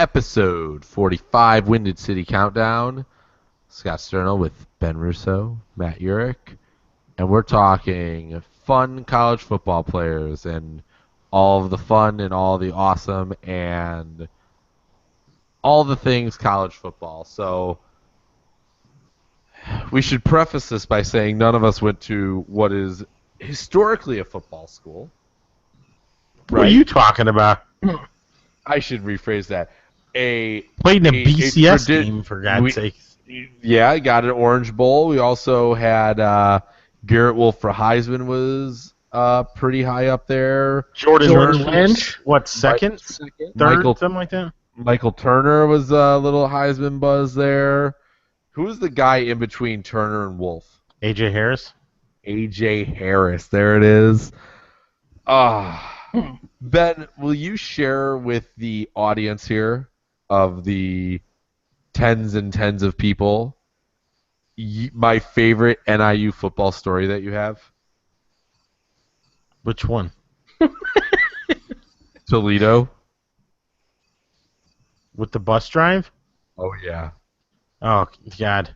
Episode 45, Winded City Countdown. Scott Sterno with Ben Russo, Matt Urich, and we're talking fun college football players and all of the fun and all the awesome and all the things college football. So we should preface this by saying none of us went to what is historically a football school. What are you talking about? I should rephrase that. Played in a BCS team, for God's sake. Yeah, got an Orange Bowl. We also had Garrett Wolf for Heisman was pretty high up there. Jordan Lynch, what, second? Third, Michael, something like that? Michael Turner was a little Heisman buzz there. Who was the guy in between Turner and Wolf? A.J. Harris. A.J. Harris. There it is. Ben, will you share with the audience here of the tens and tens of people my favorite NIU football story that you have? Which one? Toledo. With the bus drive? Oh, yeah. Oh, God.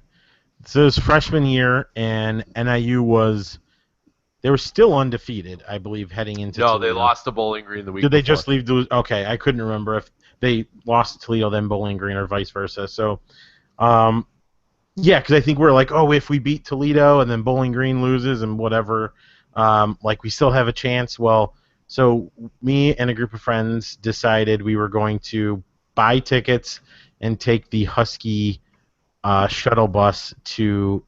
So it was freshman year, and NIU was... They were still undefeated, I believe, heading into No, Toledo. they lost to Bowling Green the week Did they before. just leave? Okay, I couldn't remember if they lost to Toledo, then Bowling Green, or vice versa. So, yeah, because I think we're like, oh, if we beat Toledo and then Bowling Green loses and whatever, we still have a chance. Well, so me and a group of friends decided we were going to buy tickets and take the Husky shuttle bus to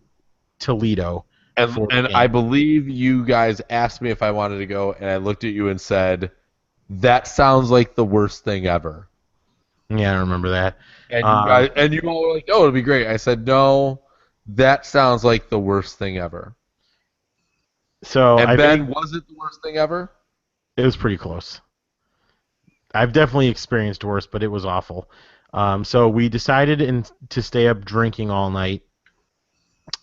Toledo. And I believe you guys asked me if I wanted to go, and I looked at you and said, that sounds like the worst thing ever. Yeah, I remember that. And you all were like, oh, it'll be great. I said, no, that sounds like the worst thing ever. So and Ben, was it the worst thing ever? It was pretty close. I've definitely experienced worse, but it was awful. So we decided to stay up drinking all night.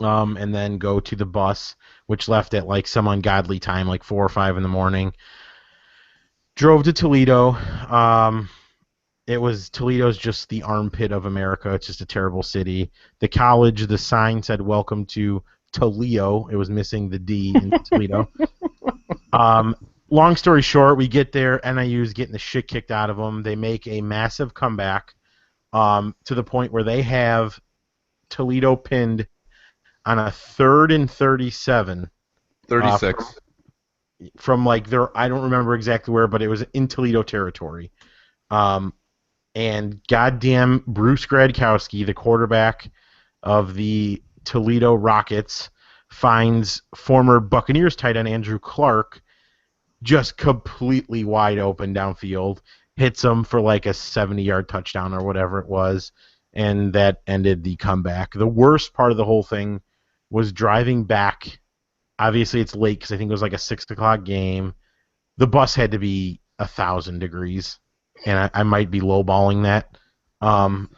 And then go to the bus, which left at like some ungodly time, like 4 or 5 in the morning. Drove to Toledo. Toledo's just the armpit of America. It's just a terrible city. The college, the sign said "Welcome to Toledo." It was missing the D in Toledo. Long story short, we get there. NIU's getting the shit kicked out of them. They make a massive comeback to the point where they have Toledo pinned on a 3rd and 37. 36. From I don't remember exactly where, but it was in Toledo territory. And goddamn Bruce Gradkowski, the quarterback of the Toledo Rockets, finds former Buccaneers tight end Andrew Clark just completely wide open downfield, hits him for like a 70-yard touchdown or whatever it was, and that ended the comeback. The worst part of the whole thing was driving back. Obviously, it's late because I think it was like a 6 o'clock game. The bus had to be 1,000 degrees, and I might be lowballing that.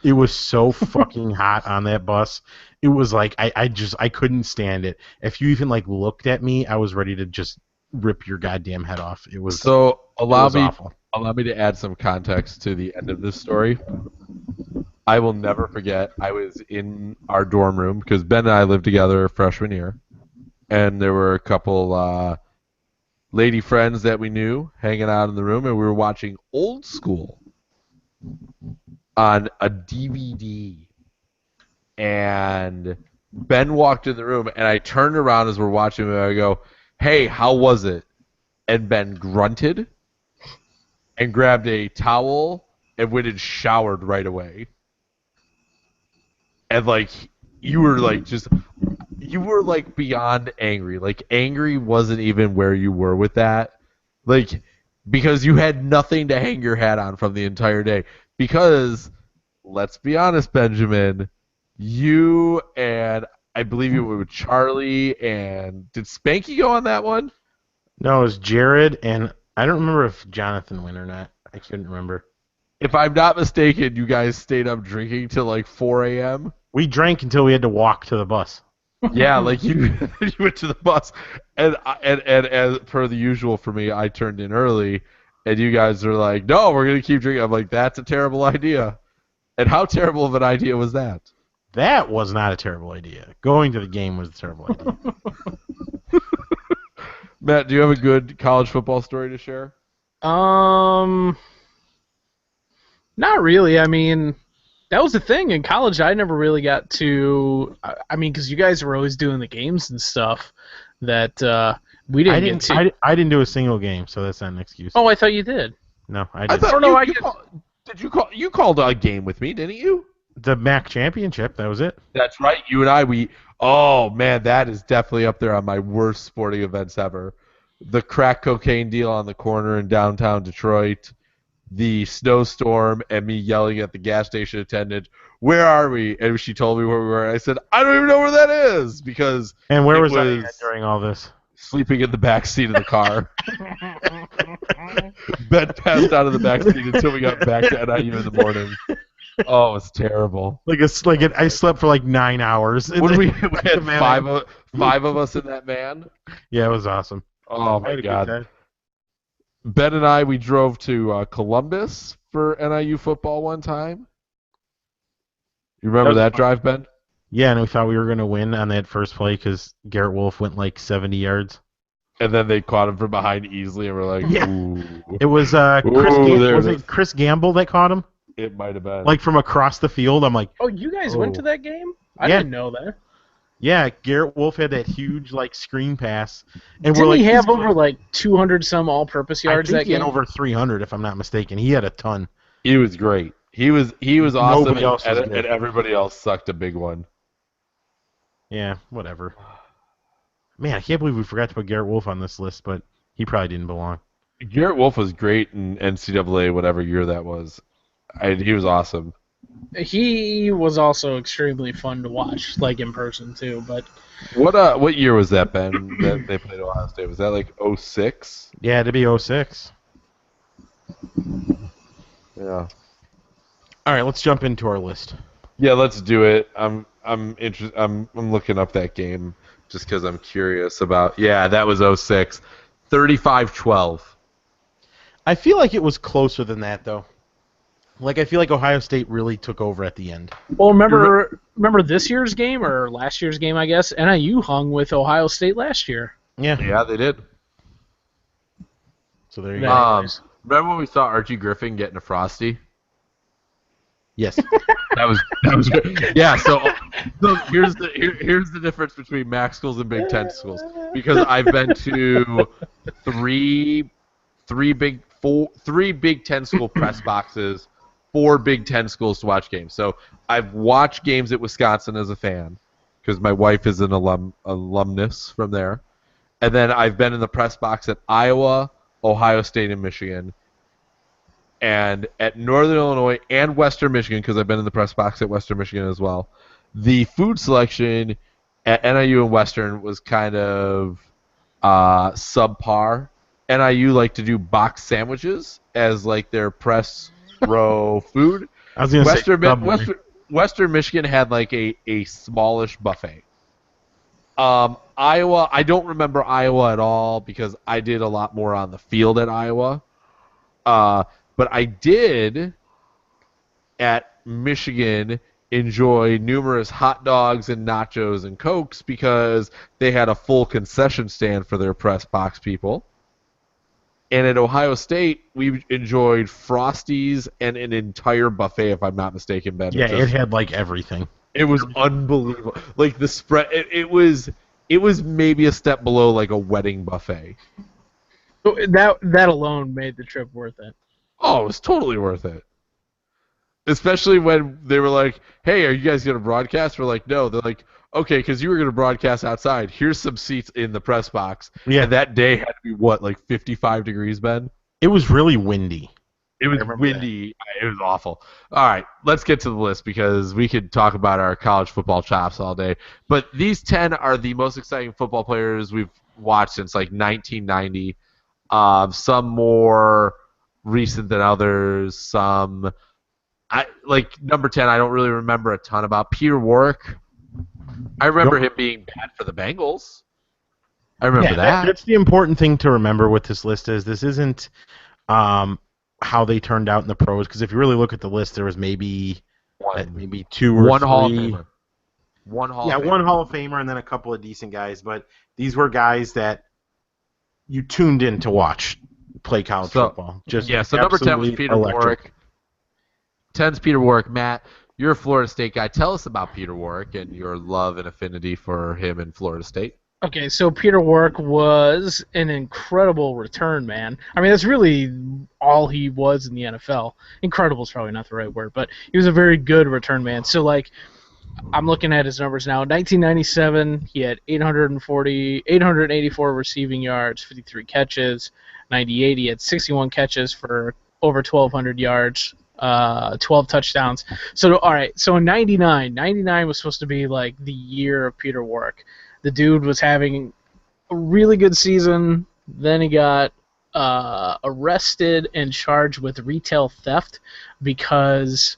It was so fucking hot on that bus. It was like I couldn't stand it. If you even looked at me, I was ready to just rip your goddamn head off. It was so awful. Allow me to add some context to the end of this story. I will never forget, I was in our dorm room, because Ben and I lived together freshman year, and there were a couple lady friends that we knew hanging out in the room, and we were watching Old School on a DVD. And Ben walked in the room, and I turned around as we're watching it, and I go, hey, how was it? And Ben grunted and grabbed a towel and went and showered right away. And you were beyond angry. Angry wasn't even where you were with that. Because you had nothing to hang your hat on from the entire day. Because, let's be honest, Benjamin, you and I believe you were with Charlie, and did Spanky go on that one? No, it was Jared, and I don't remember if Jonathan went or not. I couldn't remember. If I'm not mistaken, you guys stayed up drinking till 4 a.m.? We drank until we had to walk to the bus. Yeah, you went to the bus, and as per the usual for me, I turned in early, and you guys are like, no, we're gonna keep drinking. I'm like, that's a terrible idea. And how terrible of an idea was that? That was not a terrible idea. Going to the game was a terrible idea. Matt, do you have a good college football story to share? Not really. I mean, that was the thing in college. I never really got to. I mean, because you guys were always doing the games and stuff that we didn't get to. I didn't do a single game, so that's not an excuse. Oh, I thought you did. No, I I didn't. thought no, you called a game with me, didn't you? The MAC championship, that was it. That's right. You and I, oh man, that is definitely up there on my worst sporting events ever. The crack cocaine deal on the corner in downtown Detroit, the snowstorm, and me yelling at the gas station attendant, "Where are we?" And she told me where we were. And I said, "I don't even know where that is," because And where was I was at during all this? sleeping in the back seat of the car. Ben passed out of the back seat until we got back to NIU in the morning. Oh, it was terrible. I slept for like 9 hours. What did we had Man, five of us in that van. Yeah, it was awesome. Oh I my had a good God. time. Ben and I, we drove to Columbus for NIU football one time. You remember That was that fun. drive, Ben? Yeah, and we thought we were going to win on that first play because Garrett Wolf went like 70 yards. And then they caught him from behind easily, and we're like, Yeah. ooh. It was there was it is. it Chris Gamble that caught him? It might have been. Like from across the field. I'm like, Oh, you guys went to that game? I Yeah. didn't know that. yeah, Garrett Wolf had that huge like screen pass, and Didn't we're like, he have this over like 200 some all-purpose yards I think that he had game? over 300 if I'm not mistaken. He had a ton. He was great. He was awesome, Nobody else was and good. everybody else sucked a big one. Yeah, whatever. Man, I can't believe we forgot to put Garrett Wolf on this list, but he probably didn't belong. Garrett Wolf was great in NCAA, whatever year that was. He was awesome. He was also extremely fun to watch, like in person too. But What year was that, Ben, that they played Ohio State? Was that like 06? Yeah, to be 06. Yeah. All right, let's jump into our list. Yeah, let's do it. I'm interested. I'm looking up that game just because I'm curious about. Yeah, that was 06. 35-12. I feel like it was closer than that, though. Like, I feel like Ohio State really took over at the end. well, remember this year's game or last year's game? I guess NIU hung with Ohio State last year. Yeah. Yeah, they did. So there you Yeah. go. Anyways. Remember when we saw Archie Griffin getting a Frosty? Yes. That was good. Yeah. So here's the difference between MAC schools and Big Ten schools, because I've been to three Big Ten school press boxes, 4 Big Ten schools to watch games. So I've watched games at Wisconsin as a fan because my wife is an alumnus from there, and then I've been in the press box at Iowa, Ohio State, and Michigan. And at Northern Illinois and Western Michigan, because I've been in the press box at Western Michigan as well, the food selection at NIU and Western was kind of subpar. NIU like to do box sandwiches as like their press row food. I was going to say Western Michigan had like a smallish buffet. Iowa, I don't remember Iowa at all because I did a lot more on the field at Iowa. But I did, at Michigan, enjoy numerous hot dogs and nachos and Cokes because they had a full concession stand for their press box people. And at Ohio State, we enjoyed Frosties and an entire buffet, if I'm not mistaken, Ben. Yeah, it had like everything. It was unbelievable. Like the spread, it was maybe a step below like a wedding buffet. That alone made the trip worth it. Oh, it was totally worth it. Especially when they were like, hey, are you guys going to broadcast? We're like, no. They're like, okay, because you were going to broadcast outside. Here's some seats in the press box. Yeah. And that day had to be, what, like 55 degrees, Ben? It was really windy. It was windy. It was awful. All right, let's get to the list because we could talk about our college football chops all day. But these 10 are the most exciting football players we've watched since like 1990. Some more recent than others. Some, like number 10, I don't really remember a ton about. Peter Warrick. I remember him being bad for the Bengals. I remember that. That's the important thing to remember with this list is this isn't how they turned out in the pros. Because if you really look at the list, there was maybe maybe 2 or 3. One Hall of Famer. One Hall of Famer. One Hall of Famer and then a couple of decent guys. But these were guys that you tuned in to watch play college football. So number 10 was Peter Warrick. 10's Peter Warrick. Matt, you're a Florida State guy. Tell us about Peter Warrick and your love and affinity for him in Florida State. Okay, so Peter Warrick was an incredible return man. I mean, that's really all he was in the NFL. Incredible is probably not the right word, but he was a very good return man. So, like, I'm looking at his numbers now. 1997, he had 884 receiving yards, 53 catches. 98, he had 61 catches for over 1,200 yards, 12 touchdowns. So, all right, so in 99 was supposed to be, like, the year of Peter Warrick. The dude was having a really good season. Then he got arrested and charged with retail theft because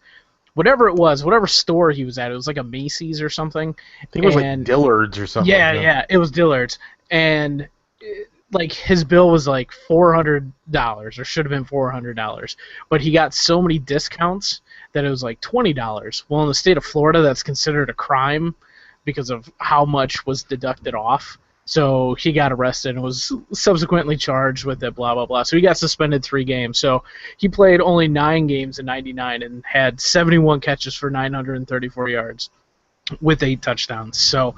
whatever store he was at, it was like a Macy's or something. I think it was like Dillard's or something. Yeah, it was Dillard's. And like his bill was like $400 or should have been $400. But he got so many discounts that it was like $20. Well, in the state of Florida, that's considered a crime because of how much was deducted off. So he got arrested and was subsequently charged with it, blah, blah, blah. So he got suspended 3 games. So he played only 9 games in 99 and had 71 catches for 934 yards with 8 touchdowns. So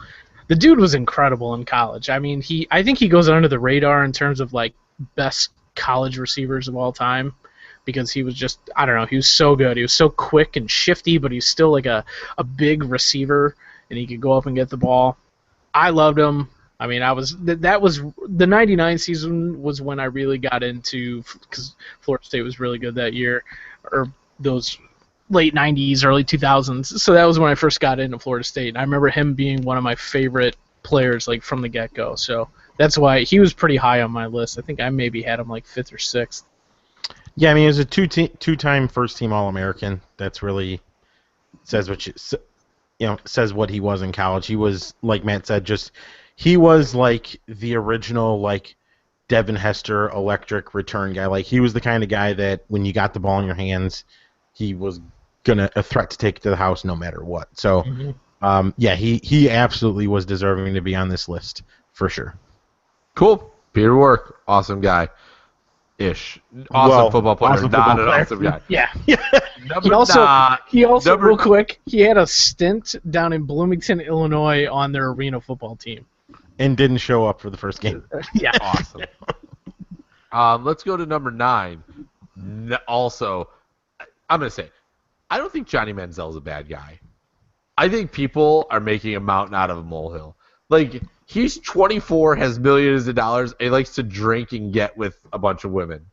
the dude was incredible in college. I mean, I think he goes under the radar in terms of, like, best college receivers of all time because he was just, I don't know, he was so good. He was so quick and shifty, but he's still like a big receiver, and he could go up and get the ball. I loved him. I mean, that was the 99 season was when I really got into, because Florida State was really good that year, or those late 90s, early 2000s. So that was when I first got into Florida State. And I remember him being one of my favorite players, like, from the get-go. So that's why he was pretty high on my list. I think I maybe had him like 5th or 6th. Yeah, I mean, he was a two-time first-team All-American. That's really says what he was in college. He was, like Matt said, he was like the original, like, Devin Hester electric return guy. Like, he was the kind of guy that when you got the ball in your hands, he was a threat to take it to the house no matter what. So, he absolutely was deserving to be on this list for sure. Cool. Peter Warrick, awesome guy. Awesome football player, not an awesome guy. Yeah. He also real quick, he had a stint down in Bloomington, Illinois on their arena football team. And didn't show up for the first game. Yeah. Awesome. Let's go to number 9. Also, I'm going to say, I don't think Johnny Manziel is a bad guy. I think people are making a mountain out of a molehill. Like, he's 24, has millions of dollars, and he likes to drink and get with a bunch of women.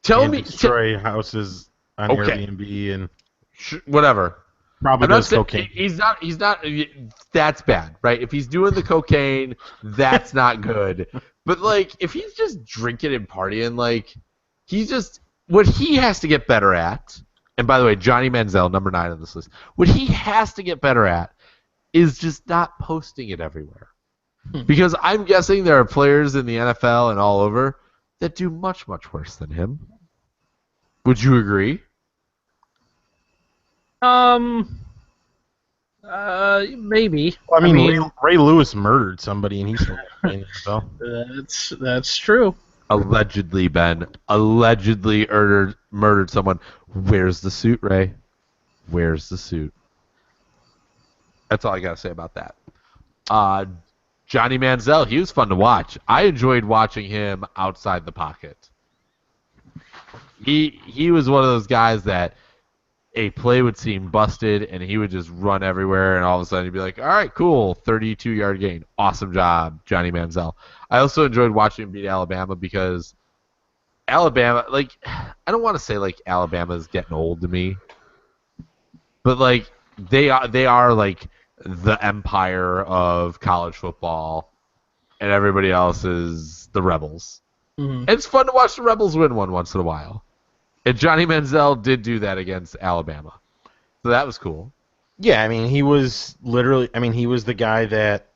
Destroy houses on Airbnb and whatever. Probably does cocaine. He's not. That's bad, right? If he's doing the cocaine, that's not good. But, like, if he's just drinking and partying, like, what he has to get better at. And by the way, Johnny Manziel, number 9 on this list. What he has to get better at is just not posting it everywhere. Because I'm guessing there are players in the NFL and all over that do much, much worse than him. Would you agree? Maybe. Well, I mean, Ray Lewis murdered somebody, and he's still playing the NFL. That's true. Allegedly, Ben. Allegedly murdered someone. Where's the suit, Ray? Where's the suit? That's all I got to say about that. Johnny Manziel, he was fun to watch. I enjoyed watching him outside the pocket. He was one of those guys that a play would seem busted, and he would just run everywhere, and all of a sudden he'd be like, all right, cool, 32-yard gain. Awesome job, Johnny Manziel. I also enjoyed watching him beat Alabama because Alabama, like, I don't want to say, like, Alabama's getting old to me, but, like, they are like, the empire of college football, and everybody else is the Rebels. Mm-hmm. And it's fun to watch the Rebels win one once in a while. And Johnny Manziel did do that against Alabama. So that was cool. Yeah, I mean, he was the guy that,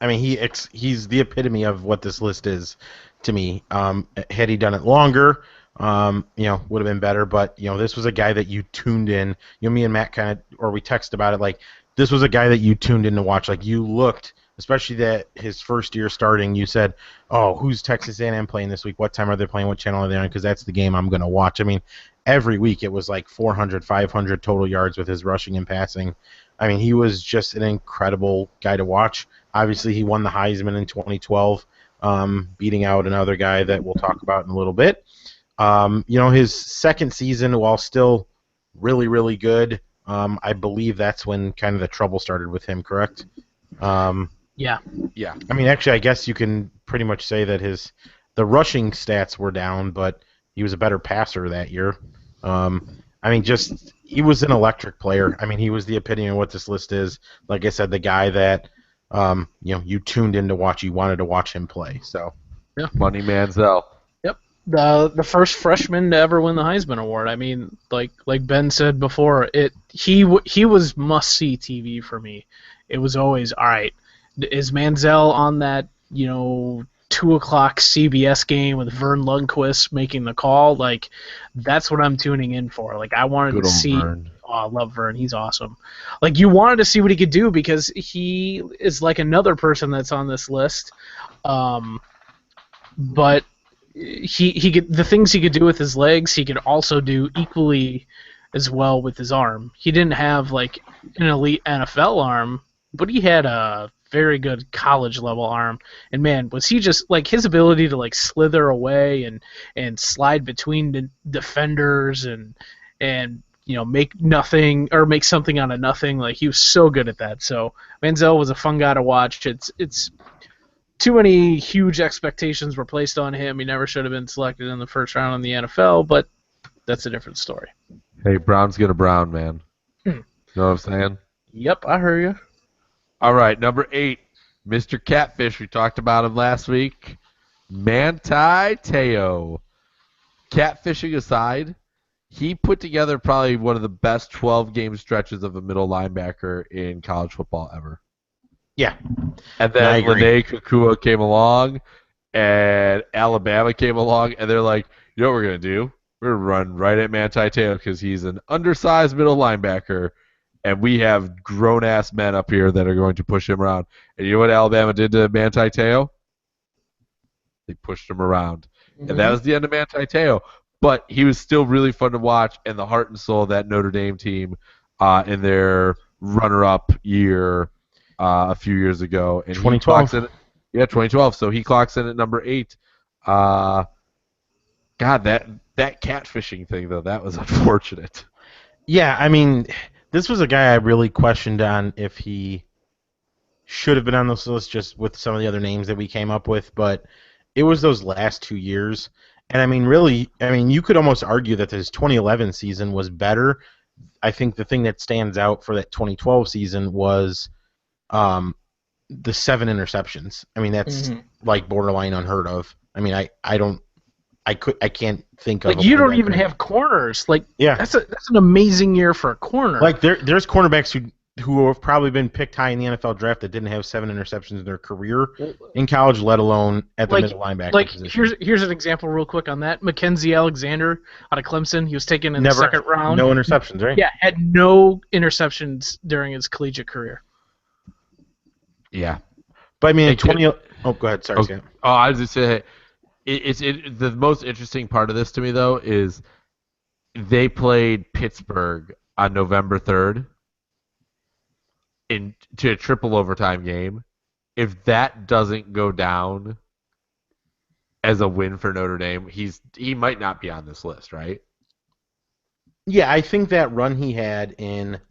I mean, he's the epitome of what this list is to me. Had he done it longer, would have been better. But this was a guy that you tuned in. Me and Matt we texted about it. Like, this was a guy that you tuned in to watch. Like, you looked, especially that his first year starting, you said, "Oh, who's Texas A&M playing this week? What time are they playing? What channel are they on? Because that's the game I'm going to watch." I mean, every week it was like 400, 500 total yards with his rushing and passing. I mean, he was just an incredible guy to watch. Obviously, he won the Heisman in 2012, beating out another guy that we'll talk about in a little bit. His second season, while still really, really good, I believe that's when kind of the trouble started with him, correct? Yeah. Yeah. I mean, actually, I guess you can pretty much say that the rushing stats were down, but he was a better passer that year. He was an electric player. I mean, he was the epitome of what this list is. Like I said, the guy that you tuned in to watch. You wanted to watch him play. So, Yeah. Money Manziel. Yep. The first freshman to ever win the Heisman Award. I mean, like Ben said before, he was must-see TV for me. It was always, all right, is Manziel on that 2:00 CBS game with Vern Lundquist making the call? Like, that's what I'm tuning in for. Like, I wanted Good to old see. Vern. Oh, I love Vern. He's awesome. Like, you wanted to see what he could do because he is like another person that's on this list. But he could, the things he could do with his legs, he could also do equally as well with his arm. He didn't have like an elite NFL arm, but he had a very good college level arm. And man, was he just like his ability to like slither away and slide between the defenders and make nothing or make something out of nothing. Like, he was so good at that. So Manziel was a fun guy to watch. It's too many huge expectations were placed on him. He never should have been selected in the first round in the NFL, but that's a different story. Hey, Brown's gonna Brown, man. Hmm. You know what I'm saying? Yep, I heard you. All right, number 8, Mr. Catfish. We talked about him last week. Manti Te'o. Catfishing aside, he put together probably one of the best 12-game stretches of a middle linebacker in college football ever. yeah. And I then agree. Lene Kukua came along, and Alabama came along, and they're like, you know what we're going to do? We're going to run right at Manti Te'o because he's an undersized middle linebacker, and we have grown-ass men up here that are going to push him around. And you know what Alabama did to Manti Te'o? They pushed him around. Mm-hmm. And that was the end of Manti Te'o. But he was still really fun to watch, and the heart and soul of that Notre Dame team in their runner-up year a few years ago. And 2012. 2012. So he clocks in at number 8. God, that catfishing thing, though, that was unfortunate. Yeah, I mean, this was a guy I really questioned on if he should have been on this list just with some of the other names that we came up with, but it was those last 2 years. And, I mean, really, you could almost argue that his 2011 season was better. I think the thing that stands out for that 2012 season was the 7 interceptions. I mean, that's like borderline unheard of. I mean, I can't think of like, you don't even have corners. Like, yeah, that's an amazing year for a corner. like there's cornerbacks who have probably been picked high in the NFL draft that didn't have 7 interceptions in their career in college, let alone at the middle linebacker position. Here's an example real quick on that. Mackenzie Alexander out of Clemson. He was taken in the second round. No interceptions, right? Yeah, had no interceptions during his collegiate career. Yeah. But I mean, go ahead. Sorry, Okay. Sam. Oh, I was just saying, the most interesting part of this to me, though, is they played Pittsburgh on November 3rd to a triple overtime game. If that doesn't go down as a win for Notre Dame, he might not be on this list, right? Yeah, I think that run he had in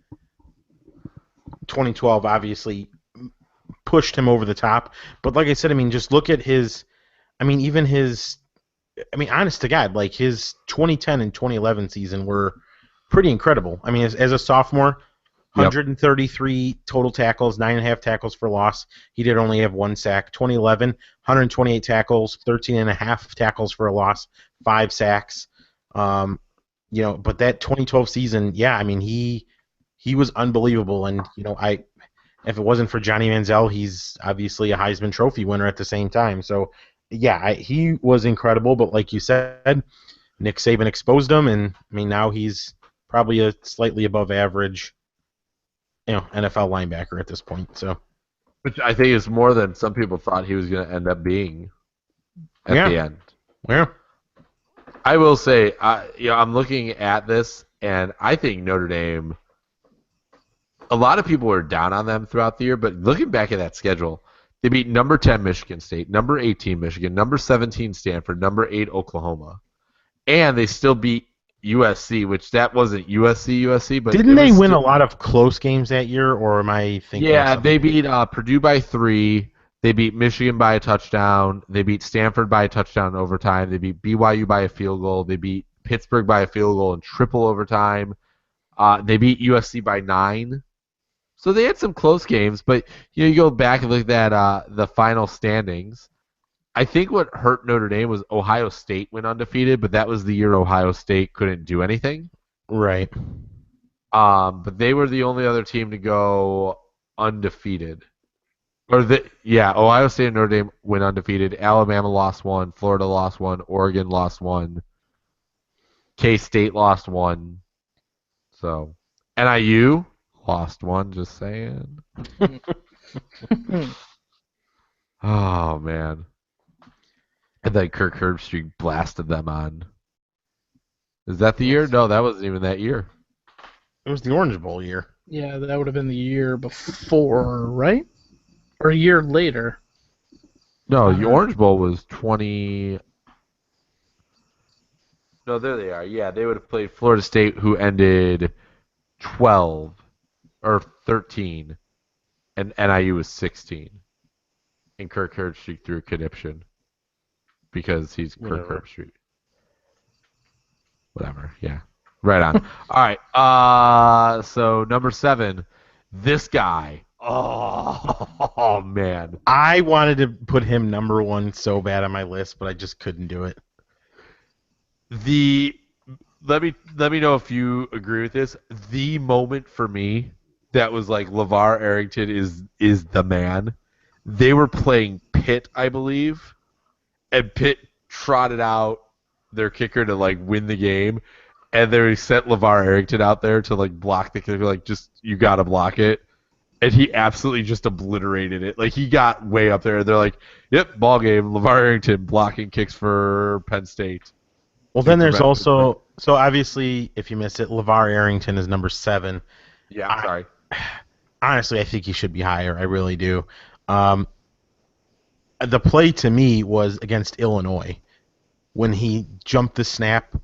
2012 obviously pushed him over the top. But like I said, I mean, just look at honest to God, like his 2010 and 2011 season were pretty incredible. I mean, as a sophomore, 133 total tackles, 9.5 tackles for loss. He did only have 1 sack. 2011, 128 tackles, 13.5 tackles for a loss, 5 sacks. But that 2012 season, yeah, I mean, he was unbelievable. And, if it wasn't for Johnny Manziel, he's obviously a Heisman Trophy winner at the same time. So, yeah, he was incredible. But like you said, Nick Saban exposed him, and I mean now he's probably a slightly above average, NFL linebacker at this point. So Which I think is more than some people thought he was going to end up being at the end. Yeah. I will say, I'm looking at this, and I think Notre Dame. A lot of people were down on them throughout the year, but looking back at that schedule, they beat number 10 Michigan State, number 18 Michigan, number 17 Stanford, number 8 Oklahoma, and they still beat USC, which that wasn't USC, but didn't they win a lot of close games that year, or am I thinking? Yeah, they beat Purdue by 3. They beat Michigan by a touchdown. They beat Stanford by a touchdown in overtime. They beat BYU by a field goal. They beat Pittsburgh by a field goal in triple overtime. They beat USC by 9. So they had some close games, but you go back and look at the final standings. I think what hurt Notre Dame was Ohio State went undefeated, but that was the year Ohio State couldn't do anything. Right. But they were the only other team to go undefeated. Ohio State and Notre Dame went undefeated. Alabama lost 1. Florida lost 1. Oregon lost 1. K-State lost 1. So, NIU lost 1, just saying. Oh, man. And then Kirk Herbstreit blasted them on. Is that the year? No, that wasn't even that year. It was the Orange Bowl year. Yeah, that would have been the year before, right? Or a year later. No, the Orange Bowl was 20... No, there they are. Yeah, they would have played Florida State, who ended 12 or 13, and NIU was 16. And Kirk Herbstreit threw a conniption because he's Kirk Herbstreit. Whatever. Yeah. Right on. All right. So number 7, this guy. Oh man. I wanted to put him number 1 so bad on my list, but I just couldn't do it. Let me know if you agree with this. The moment for me that was like LeVar Arrington is the man. They were playing Pitt, I believe, and Pitt trotted out their kicker to like win the game, and they sent LeVar Arrington out there to like block the kicker, like just you gotta block it. And he absolutely just obliterated it. Like he got way up there. They're like, "Yep, ball game. LeVar Arrington blocking kicks for Penn State." Well, then there's also obviously if you missed it, LeVar Arrington is number 7. Yeah, I'm sorry. Honestly, I think he should be higher. I really do. The play to me was against Illinois when he jumped the snap,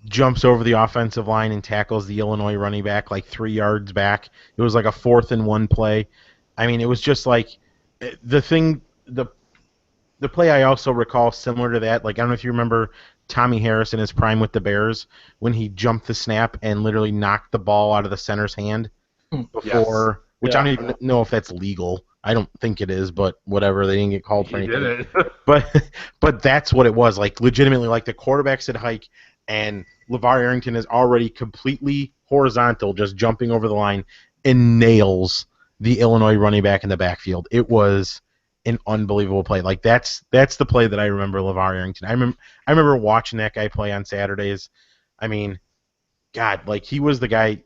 jumps over the offensive line and tackles the Illinois running back like 3 yards back. It was like a 4th and 1 play. I mean, it was just like the play I also recall similar to that. Like, I don't know if you remember Tommy Harris in his prime with the Bears when he jumped the snap and literally knocked the ball out of the center's hand before, which I don't even know if that's legal. I don't think it is, but whatever. They didn't get called for anything. Did it. but that's what it was. Like, legitimately, like the quarterback said hike, and LeVar Arrington is already completely horizontal, just jumping over the line, and nails the Illinois running back in the backfield. It was an unbelievable play. Like that's the play that I remember LeVar Arrington. I remember watching that guy play on Saturdays. I mean, God, like he was the guy.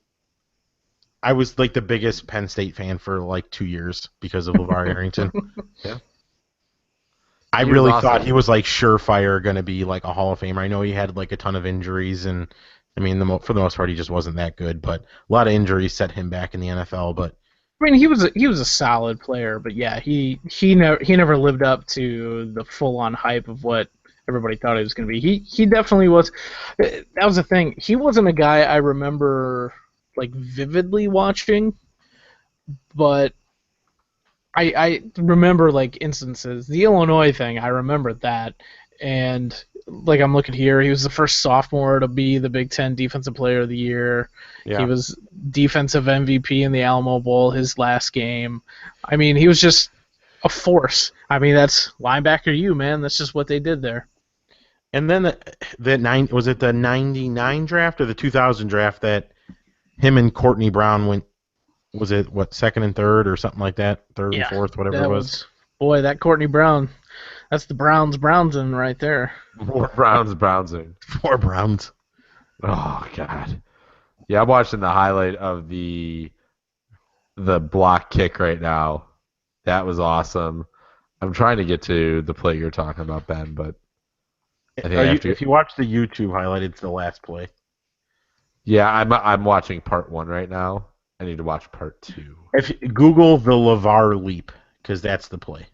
I was like the biggest Penn State fan for like 2 years because of LeVar Arrington. Yeah. I really thought he was like surefire going to be like a Hall of Famer. I know he had like a ton of injuries, and I mean, for the most part, he just wasn't that good. But a lot of injuries set him back in the NFL. But I mean, he was a solid player, but yeah, he never lived up to the full on hype of what everybody thought he was going to be. He definitely was. That was the thing. He wasn't a guy I remember like vividly watching, but I remember like instances. The Illinois thing, I remember that, and like I'm looking here, he was the first sophomore to be the Big Ten Defensive Player of the Year. Yeah. He was defensive MVP in the Alamo Bowl his last game. I mean, he was just a force. I mean, that's linebacker you, man. That's just what they did there. And then was it the 99 draft or the 2000 draft that him and Courtney Brown went, was it, what, second and third or something like that? Third and fourth, whatever it was. Boy, that Courtney Brown, That's the Brownsing right there. More Brownsing. 4 Browns. Oh God. Yeah, I'm watching the highlight of the block kick right now. That was awesome. I'm trying to get to the play you're talking about, Ben, but I think I have to. If you watch the YouTube highlight, it's the last play. Yeah, I'm watching part 1 right now. I need to watch part 2. If Google the LeVar leap, because that's the play.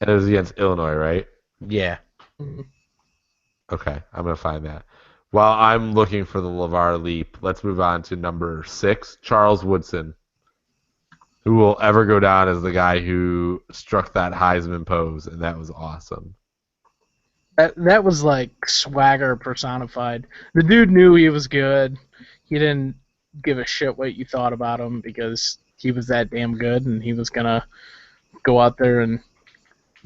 And it was against Illinois, right? Yeah. Okay, I'm gonna find that. While I'm looking for the LeVar leap, let's move on to number 6, Charles Woodson, who will ever go down as the guy who struck that Heisman pose, and that was awesome. That was like swagger personified. The dude knew he was good. He didn't give a shit what you thought about him because he was that damn good, and he was gonna go out there and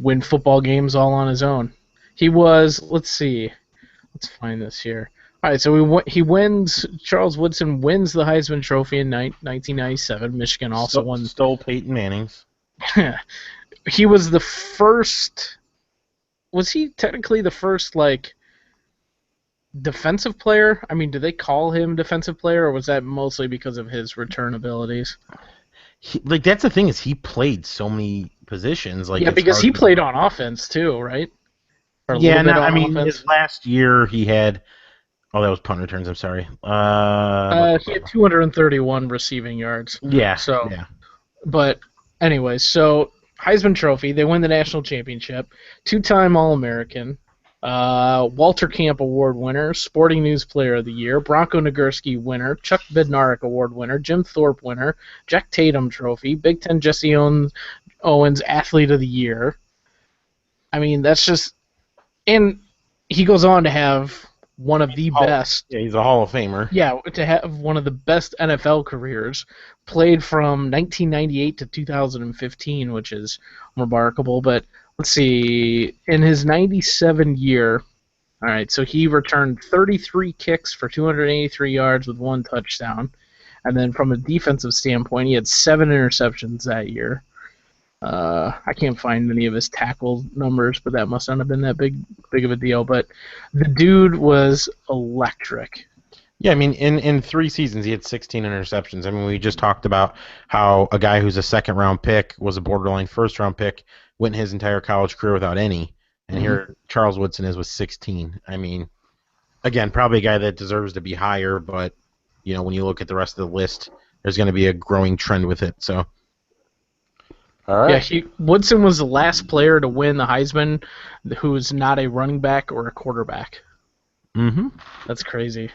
win football games all on his own. He was. Let's see. Let's find this here. All right, so he wins. Charles Woodson wins the Heisman Trophy in 1997. Michigan also won. Stole Peyton Manning's. He was the first. Was he technically the first defensive player? I mean, do they call him defensive player, or was that mostly because of his return abilities? That's the thing is he played so many positions. Yeah, because he played on offense too, right? Yeah, his last year he had. Oh, that was punt returns. I'm sorry. He had 231 receiving yards. Yeah. So, yeah. But anyways, so Heisman Trophy, they win the national championship, 2-time All-American, Walter Camp Award winner, Sporting News Player of the Year, Bronco Nagurski winner, Chuck Bednarik Award winner, Jim Thorpe winner, Jack Tatum Trophy, Big Ten Jesse Owens Athlete of the Year. I mean, that's just... And he goes on to have one of the best... Yeah, he's a Hall of Famer. Yeah, to have one of the best NFL careers. Played from 1998 to 2015, which is remarkable. But let's see, in his 97 year, all right, so he returned 33 kicks for 283 yards with 1 touchdown. And then from a defensive standpoint, he had 7 interceptions that year. I can't find any of his tackle numbers, but that must not have been that big of a deal. But the dude was electric. Yeah, I mean, in 3 seasons, he had 16 interceptions. I mean, we just talked about how a guy who's a second-round pick was a borderline first-round pick, went his entire college career without any, and here Charles Woodson is with 16. I mean, again, probably a guy that deserves to be higher, but, you know, when you look at the rest of the list, there's going to be a growing trend with it, so... All right. Yeah, Woodson was the last player to win the Heisman who's not a running back or a quarterback. Mm-hmm. That's crazy.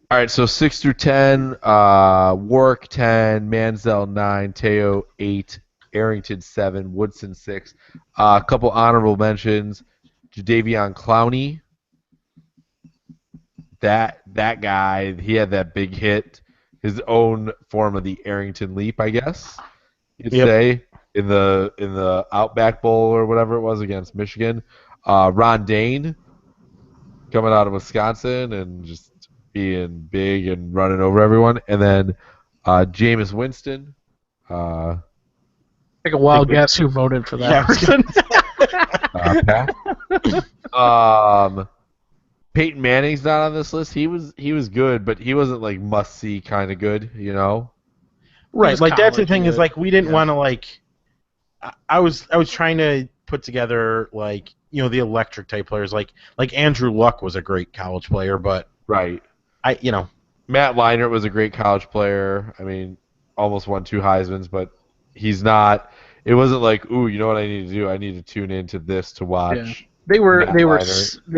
All right, so 6 through 10, Warwick 10, Manziel 9, Teo 8, Arrington 7, Woodson 6. A couple honorable mentions: Jadeveon Clowney. That guy, he had that big hit, his own form of the Arrington leap, I guess you'd say, in the Outback Bowl or whatever it was against Michigan. Ron Dane coming out of Wisconsin and just being big and running over everyone. And then Jameis Winston. Take a wild guess who voted for that person. Pat. Peyton Manning's not on this list. He was good, but he wasn't like must see kind of good, you know. Right, like that's the thing is like we didn't want to like. I was trying to put together like the electric type players like Andrew Luck was a great college player, but right. Matt Leinart was a great college player. I mean, almost won 2 Heismans, but he's not. It wasn't like, ooh, you know what I need to do? I need to tune into this to watch. Yeah. They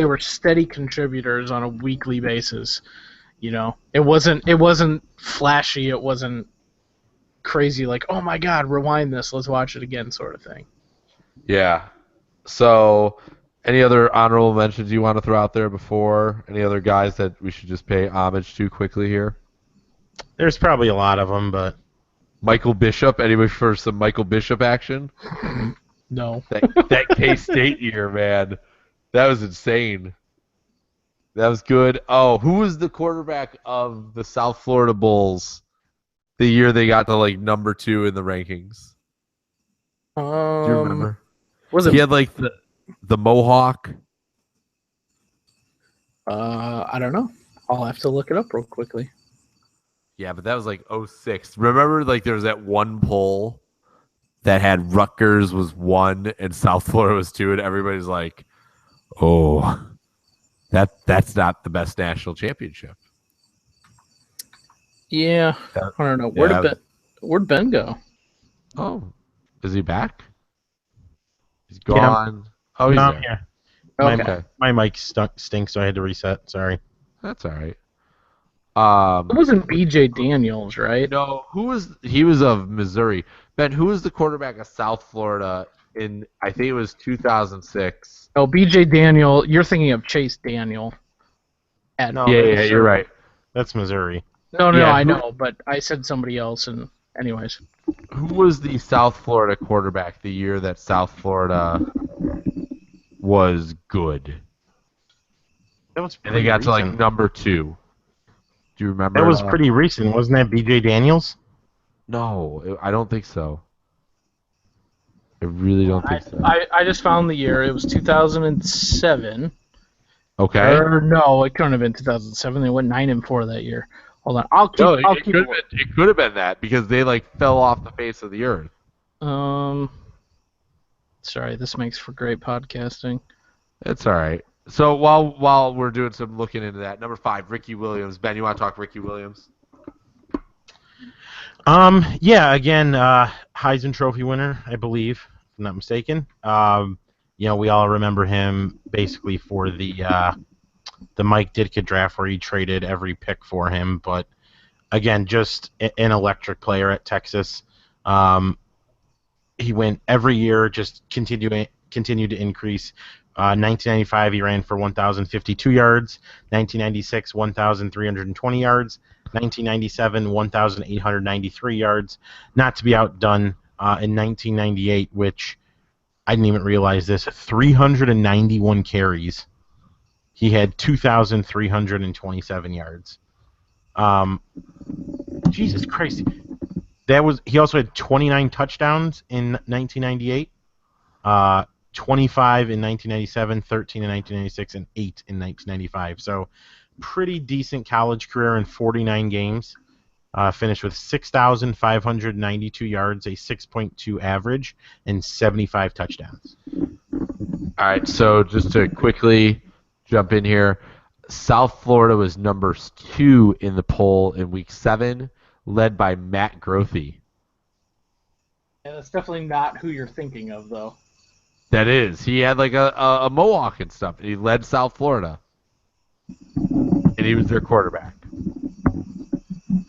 were steady contributors on a weekly basis. It wasn't flashy. It wasn't crazy like, oh my God, rewind this, let's watch it again, sort of thing. Yeah. So, any other honorable mentions you want to throw out there before? Any other guys that we should just pay homage to quickly here? There's probably a lot of them, but Michael Bishop. Anybody for some Michael Bishop action? No. That K-State year, man, that was insane. That was good. Oh, who was the quarterback of the South Florida Bulls the year they got to like number 2 in the rankings? Do you remember? Was it? He had like The Mohawk. I don't know. I'll have to look it up real quickly. Yeah, but that was like 06. Remember, like there was that one poll that had Rutgers was 1 and South Florida was 2, and everybody's like, "Oh, that's not the best national championship." Yeah, Yeah. I don't know. Yeah. Where'd Ben go? Oh, is he back? He's Yeah, gone. Oh, he's no, there. yeah. Okay. My mic stinks, so I had to reset. Sorry. That's all right. It wasn't B.J. Daniels, right? No, he was of Missouri. Ben, who was the quarterback of South Florida in I think it was 2006. Oh, B.J. Daniel. You're thinking of Chase Daniel. No, Yeah, that's you're right. That's Missouri. No, Yeah, I who- know, but I said somebody else. And anyways, Who was the South Florida quarterback the year that South Florida was good? That was And they pretty got to like recent. number 2. Do you remember? That was at all? pretty recent, wasn't that B.J. Daniels? No, I don't think so. I really don't think so. I just found the year. It was 2007. Okay. Or no, it couldn't have been 2007. They went 9-4 that year. Hold on, I'll keep. No, I'll keep. it could have been that because they like fell off the face of the earth. Sorry, this makes for great podcasting. It's all right. So while we're doing some looking into that, number 5, Ricky Williams. Ben, you want to talk Ricky Williams? Yeah, again, Heisman Trophy winner, I believe, if I'm not mistaken. We all remember him basically for the Mike Ditka draft where he traded every pick for him. But again, just an electric player at Texas. He went every year, just continued to increase. 1995, he ran for 1,052 yards. 1996, 1,320 yards. 1997, 1,893 yards. Not to be outdone in 1998, which I didn't even realize this, 391 carries. He had 2,327 yards. Jesus Christ. He also had 29 touchdowns in 1998. 25 in 1997, 13 in 1996, and 8 in 1995. So pretty decent college career in 49 games. Finished with 6,592 yards, a 6.2 average, and 75 touchdowns. All right, so just to quickly jump in here, South Florida was number 2 in the poll in Week 7, led by Matt Grothe. Yeah, that's definitely not who you're thinking of, though. That is, he had like a mohawk and stuff, and he led South Florida, and he was their quarterback.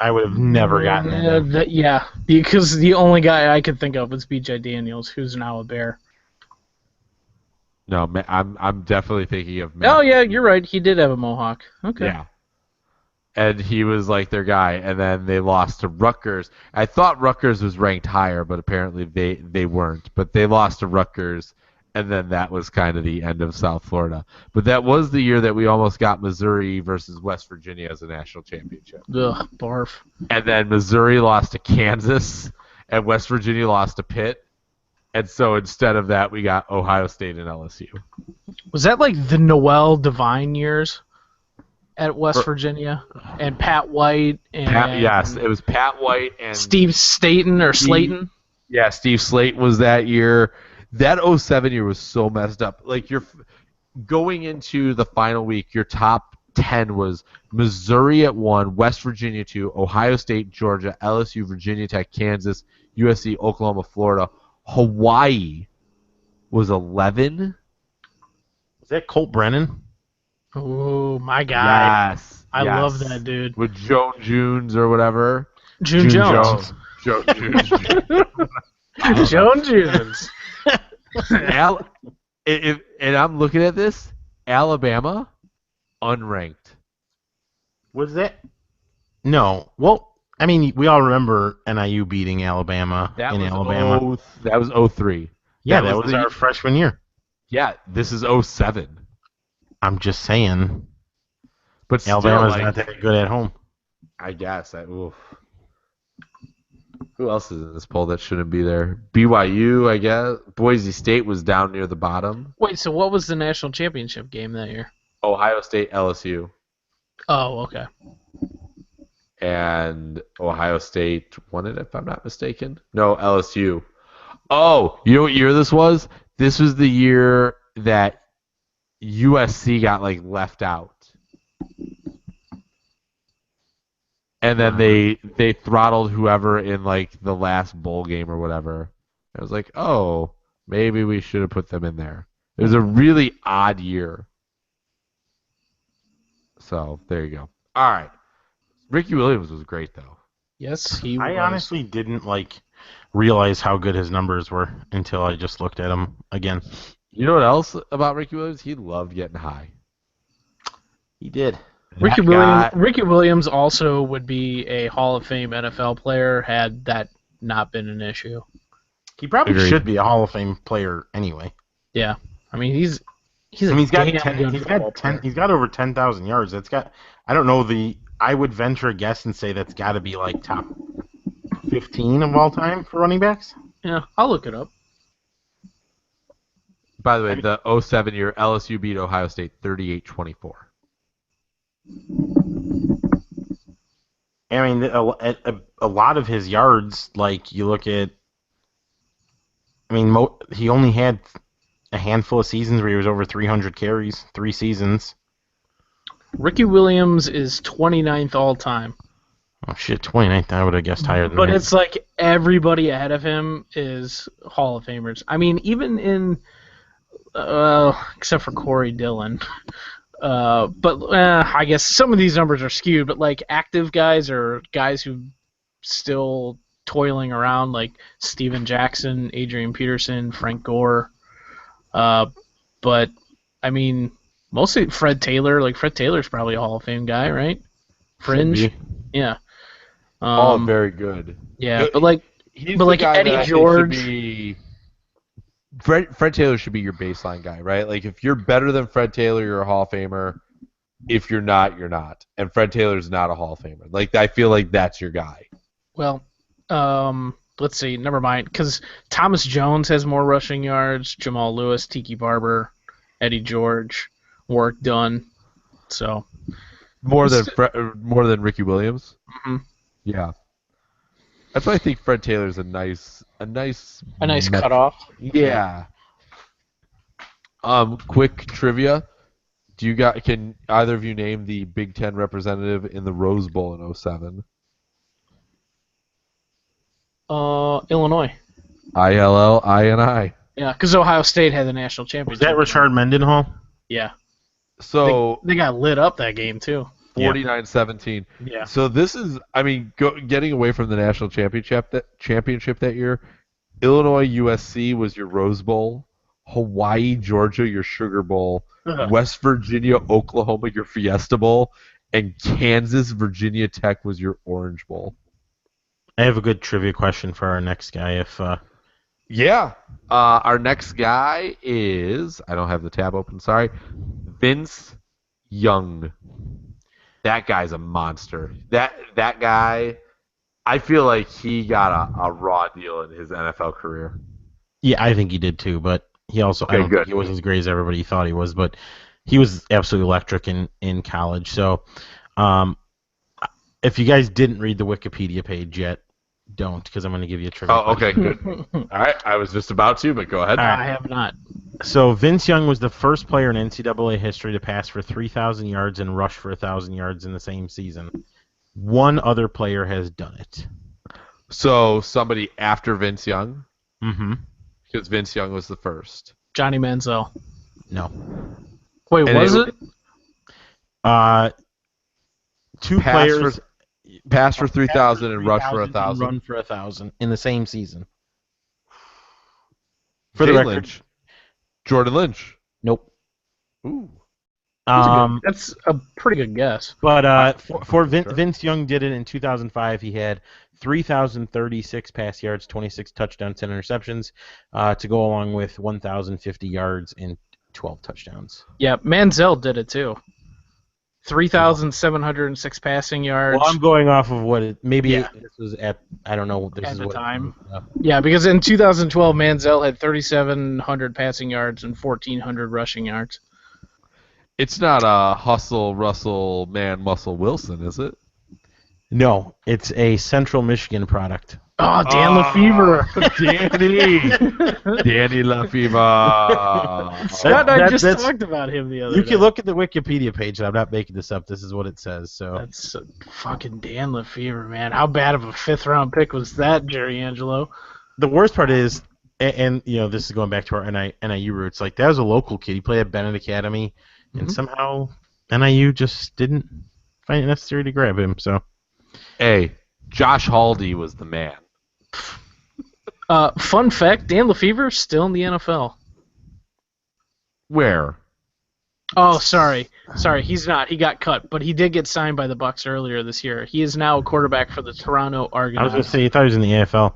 I would have never gotten that. Yeah, because the only guy I could think of was B.J. Daniels, who's now a Bear. No, I'm definitely thinking of Matt. Oh yeah, you're right. He did have a mohawk. Okay. Yeah. And he was like their guy, and then they lost to Rutgers. I thought Rutgers was ranked higher, but apparently they weren't. But they lost to Rutgers, and then that was kind of the end of South Florida. But that was the year that we almost got Missouri versus West Virginia as a national championship. Ugh, barf. And then Missouri lost to Kansas, and West Virginia lost to Pitt. And so instead of that, we got Ohio State and LSU. Was that like the Noel Devine years at West Virginia? And Pat White and Yes, it was Pat White and Steve Staten or Slayton. Yeah, Steve Slate was that year. That 07 year was so messed up. Like you're going into the final week, your top 10 was Missouri at 1, West Virginia 2, Ohio State, Georgia, LSU, Virginia Tech, Kansas, USC, Oklahoma, Florida. Hawaii was 11. Was that Colt Brennan? Oh, my guy. Yes. I love that dude. With Joan Junes or whatever. June Jones. Joan Junes. Joan Junes. And I'm looking at this. Alabama, unranked. Was that? No. Well, I mean, we all remember NIU beating Alabama in Alabama. That was 03. Yeah, that was our freshman year. Yeah, this is 07. I'm just saying. But still, Alabama's not that good at home. I guess. Who else is in this poll that shouldn't be there? BYU, I guess. Boise State was down near the bottom. Wait, so what was the national championship game that year? Ohio State, LSU. Oh, okay. And Ohio State won it, if I'm not mistaken. No, LSU. Oh, you know what year this was? This was the year that USC got left out. And then they throttled whoever in the last bowl game or whatever. I was like, oh, maybe we should have put them in there. It was a really odd year. So there you go. All right. Ricky Williams was great though. Yes, he was. I honestly didn't realize how good his numbers were until I just looked at him again. You know what else about Ricky Williams? He loved getting high. He did. Ricky Williams also would be a Hall of Fame NFL player had that not been an issue. He probably Agreed. should be a Hall of Fame player anyway. Yeah, I mean he's got over 10,000 yards. I don't know I would venture a guess and say that's got to be top 15 of all time for running backs. Yeah, I'll look it up. By the way, the 07 year LSU beat Ohio State 38-24. I mean, a lot of his yards, you look at. I mean, he only had a handful of seasons where he was over 300 carries, 3 seasons. Ricky Williams is 29th all time. Oh shit, 29th. I would have guessed higher than that. But it's everybody ahead of him is Hall of Famers. I mean, even in except for Corey Dillon. But I guess some of these numbers are skewed, but active guys or guys who still toiling around, like Steven Jackson, Adrian Peterson, Frank Gore. But I mean, mostly Fred Taylor. Fred Taylor's probably a Hall of Fame guy, right? Fringe, yeah. All very good. Yeah, He's but the guy Eddie that I think George. should be. Fred Taylor should be your baseline guy, right? If you're better than Fred Taylor, you're a Hall of Famer. If you're not, you're not. And Fred Taylor's not a Hall of Famer. I feel like that's your guy. Well, let's see. Never mind, because Thomas Jones has more rushing yards. Jamal Lewis, Tiki Barber, Eddie George, Warwick Dunn. So more than Ricky Williams. Mm-hmm. Yeah. That's why I think Fred Taylor's a nice cutoff. Yeah. Quick trivia. Can either of you name the Big Ten representative in the Rose Bowl in 07? Illinois. ILLINI. Yeah, because Ohio State had the national Was championship. that Richard Mendenhall? Yeah. So they got lit up that game too. 49-17. Yeah. So this is, getting away from the national championship that year. Illinois USC was your Rose Bowl. Hawaii Georgia your Sugar Bowl. West Virginia Oklahoma your Fiesta Bowl, and Kansas Virginia Tech was your Orange Bowl. I have a good trivia question for our next guy. Yeah. Our next guy is, I don't have the tab open, sorry, Vince Young. That guy's a monster. That guy, I feel like he got a raw deal in his NFL career. Yeah, I think he did too, but he also I don't think he was as great as everybody thought he was, but he was absolutely electric in college. So, if you guys didn't read the Wikipedia page yet, don't, because I'm going to give you a trivia. Oh, okay, good. All right, I was just about to, but go ahead. I have not. So Vince Young was the first player in NCAA history to pass for 3,000 yards and rush for 1,000 yards in the same season. One other player has done it. So somebody after Vince Young? Mm-hmm. Because Vince Young was the first. Johnny Manziel. No. Wait, And was it? Two players pass for 3,000 and rush for 1,000. Run for 1,000 in the same season. For the record, Lynch. Jordan Lynch. Nope. Ooh. That's a pretty good guess. But Vince Young did it in 2005. He had 3,036 pass yards, 26 touchdowns, 10 interceptions, to go along with 1,050 yards and 12 touchdowns. Yeah, Manziel did it too. 3,706 passing yards. Well, I'm going off of what it maybe Yeah. this was at. I don't know. This At is the what time. Yeah. Yeah, because in 2012, Manziel had 3,700 passing yards and 1,400 rushing yards. It's not a Hustle, Russell, Man, Muscle Wilson, is it? No, it's a Central Michigan product. Oh, Dan Lefevre. Danny LaFever. Scott and I just that's- talked about him the other You day. can look at the Wikipedia page. I'm not making this up. This is what it says. So That's fucking Dan Lefevre, man. How bad of a 5th-round pick was that, Jerry Angelo? the worst part is, and you know, this is going back to our NIU roots. Like that was a local kid. He played at Bennett Academy, and Mhm. somehow NIU just didn't find it necessary to grab him. So Hey, Josh Haldy was the man. Fun fact, Dan Lefevre still in the NFL. Where? Oh, sorry, he's not. He got cut, but he did get signed by the Bucks earlier this year. He is now a quarterback for the Toronto I was Argonauts. going to say, I thought he was in the AFL.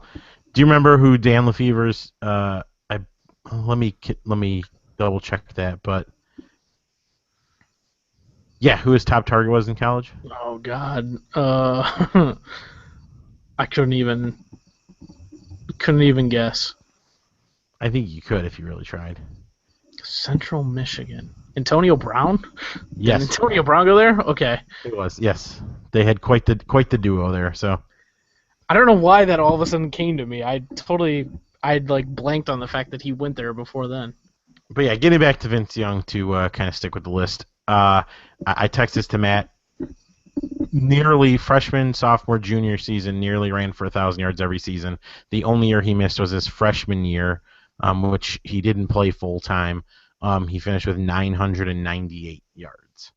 Do you remember who Dan Lefevre's? Let me double check that. But yeah, who his top target was in college? Oh God, I couldn't even guess. I think you could if you really tried. Central Michigan. Antonio Brown? Did Yes, Antonio Brown go there? Okay. it was. Yes, they had quite the duo there. So I don't know why that all of a sudden came to me. I'd like blanked on the fact that he went there before then. But yeah, getting back to Vince Young to kind of stick with the list. I texted this to Matt. Nearly freshman, sophomore, junior season, nearly ran for 1,000 yards every season. The only year he missed was his freshman year, which he didn't play full time. He finished with 998 yards.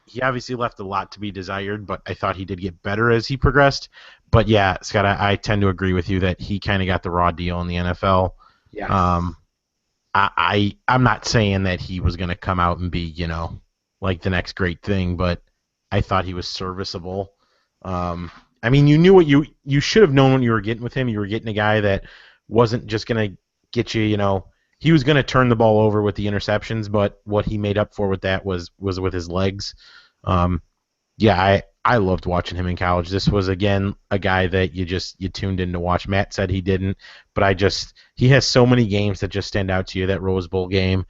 He obviously left a lot to be desired, but I thought he did get better as he progressed. But yeah, Scott, I tend to agree with you that he kind of got the raw deal in the NFL. Yeah. I'm not saying that he was going to come out and be, you know, like the next great thing, but I thought he was serviceable. I mean, you knew what you should have known what you were getting with him. You were getting a guy that wasn't just going to get you, you know, he was going to turn the ball over with the interceptions, but what he made up for with that was with his legs. Yeah, I loved watching him in college. This was, again, a guy that you tuned in to watch. Matt said he didn't, but he has so many games that just stand out to you, that Rose Bowl game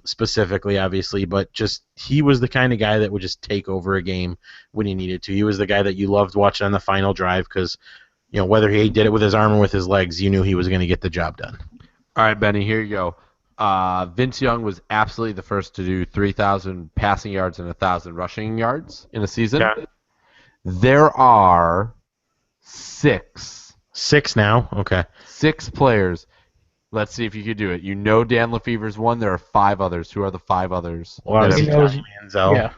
specifically, obviously, but just he was the kind of guy that would just take over a game when he needed to. He was the guy that you loved watching on the final drive because, you know, whether he did it with his arm or with his legs, you knew he was going to get the job done. All right, Benny, here you go. Vince Young was absolutely the first to do 3,000 passing yards and 1,000 rushing yards in a season. Yeah. There are six now? Okay. players. Let's see if you could do it. You know Dan Lefevre's one. There are 5 others. Who are the 5 others? Well, obviously He knows- Johnny Manziel. Yeah.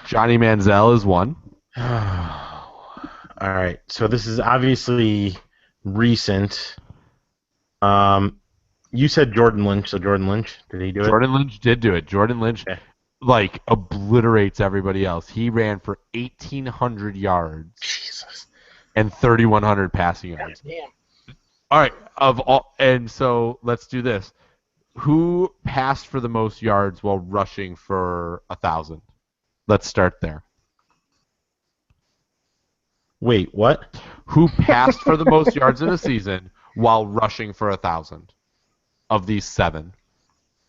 Johnny Manziel is one. All right. So this is obviously recent. You said Jordan Lynch. So Jordan Lynch, did he do it? Jordan Lynch did do it. Jordan Lynch, Okay. like, obliterates everybody else. He ran for 1,800 yards Jesus. and 3,100 passing yards. Damn. All right, and so let's do this. Who passed for the most yards while rushing for 1,000? Let's start there. Wait, what? Who passed for the most yards in a season while rushing for 1,000 of these 7?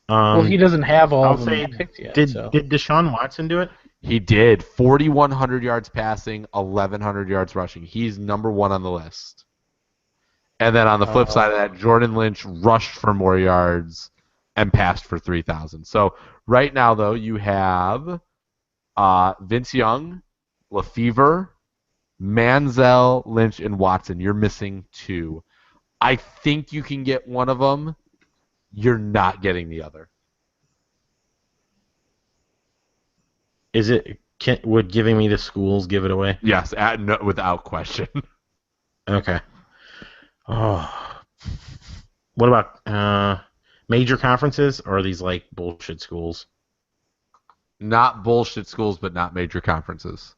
Well, he doesn't have all I'll of them say, picked yet. did so. Deshaun Watson do it? He did. 4,100 yards passing, 1,100 yards rushing. He's number 1 on the list. And then on the flip side of that, Jordan Lynch rushed for more yards and passed for 3,000. So right now, though, you have Vince Young, Lefevre, Manziel, Lynch, and Watson. You're missing 2. I think you can get one of them. You're not getting the other. Is it? Would giving me the schools give it away? Yes, without question. Okay. Oh. What about major conferences, or are these like bullshit schools? Not bullshit schools, but not major conferences.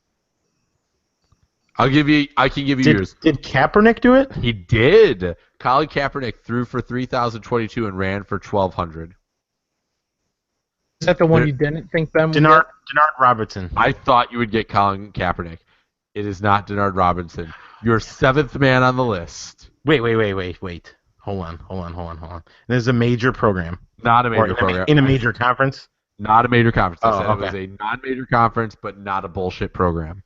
I can give you yours. Did Kaepernick do it? He did. Colin Kaepernick threw for 3,022 and ran for 1,200. Is that the one you didn't think Ben would Denard get? Robertson. I thought you would get Colin Kaepernick. It is not Denard Robinson. Your 7th man on the list. Wait. Hold on. There's a major program. Not a major program. In a major conference? Not a major conference. I Oh, said okay. it was a non-major conference, but not a bullshit program.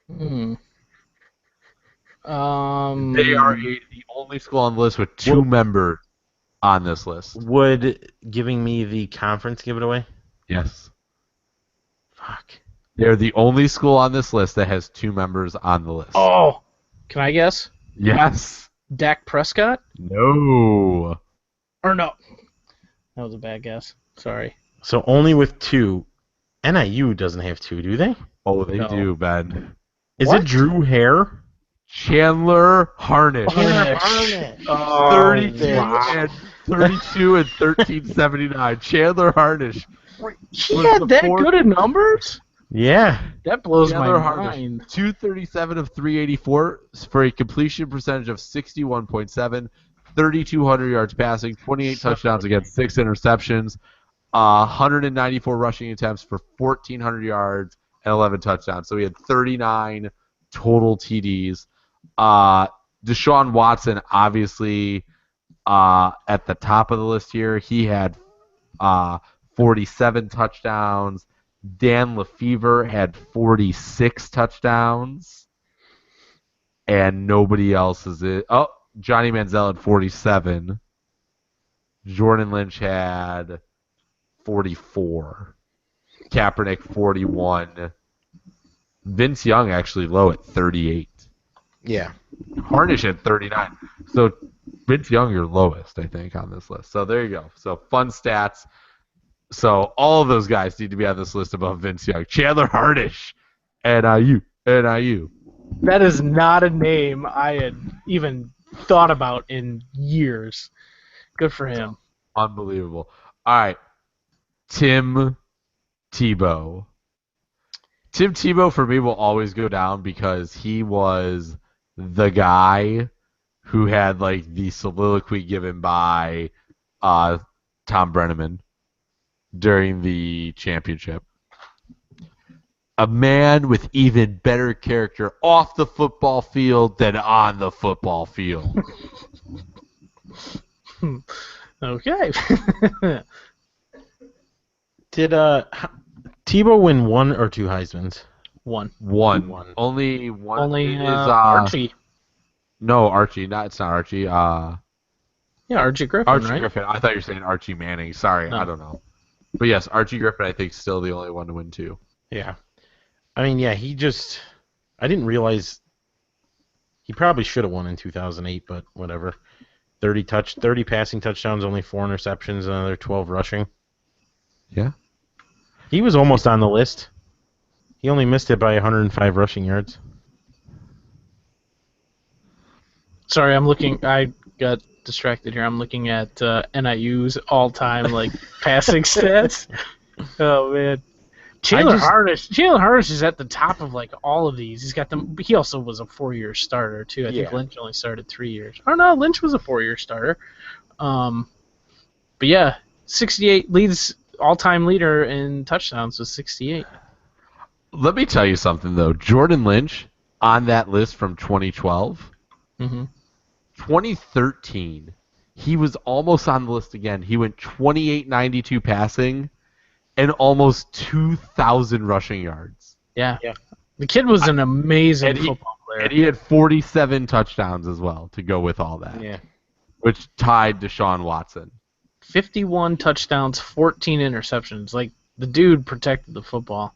Hmm. They are the only school on the list with 2 members on this list. Would giving me the conference give it away? Yes. Fuck. They're the only school on this list that has 2 members on the list. Oh, can I guess? Yes. Dak Prescott? No. Or no? That was a bad guess. Sorry. So only with 2. NIU doesn't have 2, do they? Oh, they No. do, Ben. Is What? it Drew Hare? Chandler Harnish. Oh, 32 wow. and 1379. Chandler Harnish. He Was had the that fourth- good at numbers? Yeah. That blows Chandler my Harnish. mind. 237 of 384 for a completion percentage of 61.7, 3,200 yards passing, 28 touchdowns against 6 interceptions, 194 rushing attempts for 1,400 yards and 11 touchdowns. So he had 39 total TDs. Deshaun Watson, obviously, at the top of the list here, he had 47 touchdowns. Dan Lefevre had 46 touchdowns, and nobody else is it. Oh, Johnny Manziel had 47. Jordan Lynch had 44. Kaepernick 41. Vince Young actually low at 38. Yeah. Harnish had 39. So Vince Young, your lowest, I think, on this list. So there you go. So fun stats. So all of those guys need to be on this list above Vince Young. Chandler Harnish, NIU. That is not a name I had even thought about in years. Good for him. Unbelievable. All right. Tim Tebow. Tim Tebow, for me, will always go down because he was the guy who had like the soliloquy given by Tom Brenneman during the championship. A man with even better character off the football field than on the football field. Okay. Did Tebow win 1 or 2 Heismans? One. One. Only one. Only is, Archie. No, Archie. It's not Archie. Yeah, Archie Griffin, Archie right? Griffin. I thought you were saying Archie Manning. Sorry, No. I don't know. But yes, Archie Griffin, I think, is still the only one to win 2. Yeah. I mean, yeah, I didn't realize he probably should have won in 2008, but whatever. 30 passing touchdowns, only 4 interceptions, another 12 rushing. Yeah. He was almost on the list. He only missed it by 105 rushing yards. Sorry, I'm looking. I got distracted here. I'm looking at NIU's all-time passing stats. Oh man, Chandler Harnish is at the top of all of these. He's got them. He also was a 4-year starter too. I think Lynch only started 3 years. Oh no, Lynch was a 4-year starter. But yeah, 68 leads all-time leader in touchdowns with 68. Let me tell you something though. Jordan Lynch on that list from 2012. Mm-hmm. 2013, he was almost on the list again. He went 28.92 passing and almost 2,000 rushing yards. Yeah. The kid was an amazing football player. And he had 47 touchdowns as well to go with all that. Yeah. Which tied Deshaun Watson. 51 touchdowns, 14 interceptions. The dude protected the football.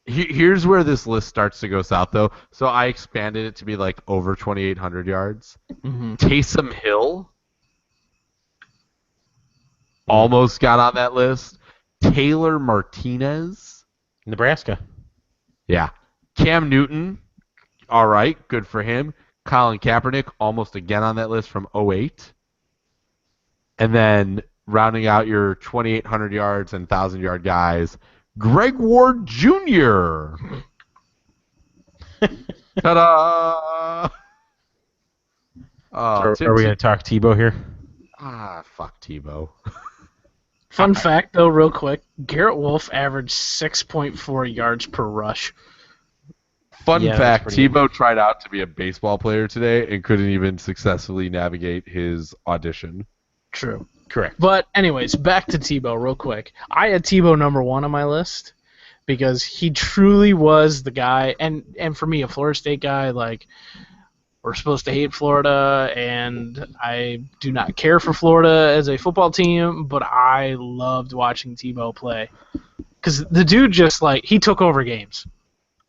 Here's where this list starts to go south, though. So I expanded it to be over 2,800 yards. Mm-hmm. Taysom Hill almost got on that list. Taylor Martinez. Nebraska. Yeah. Cam Newton. All right. Good for him. Colin Kaepernick almost again on that list from 2008. And then rounding out your 2,800 yards and 1,000-yard guys, Greg Ward Jr. Ta-da! Are we going to talk Tebow here? Fuck Tebow. Fun fact, though, real quick, Garrett Wolf averaged 6.4 yards per rush. Fun Yeah, fact, that's pretty Tebow tried out to be a baseball player today and couldn't even successfully navigate his audition. True. correct. But anyways, back to Tebow real quick. I had Tebow number 1 on my list because he truly was the guy, and for me, a Florida State guy, like, we're supposed to hate Florida, and I do not care for Florida as a football team, but I loved watching Tebow play. Because the dude just, like, he took over games.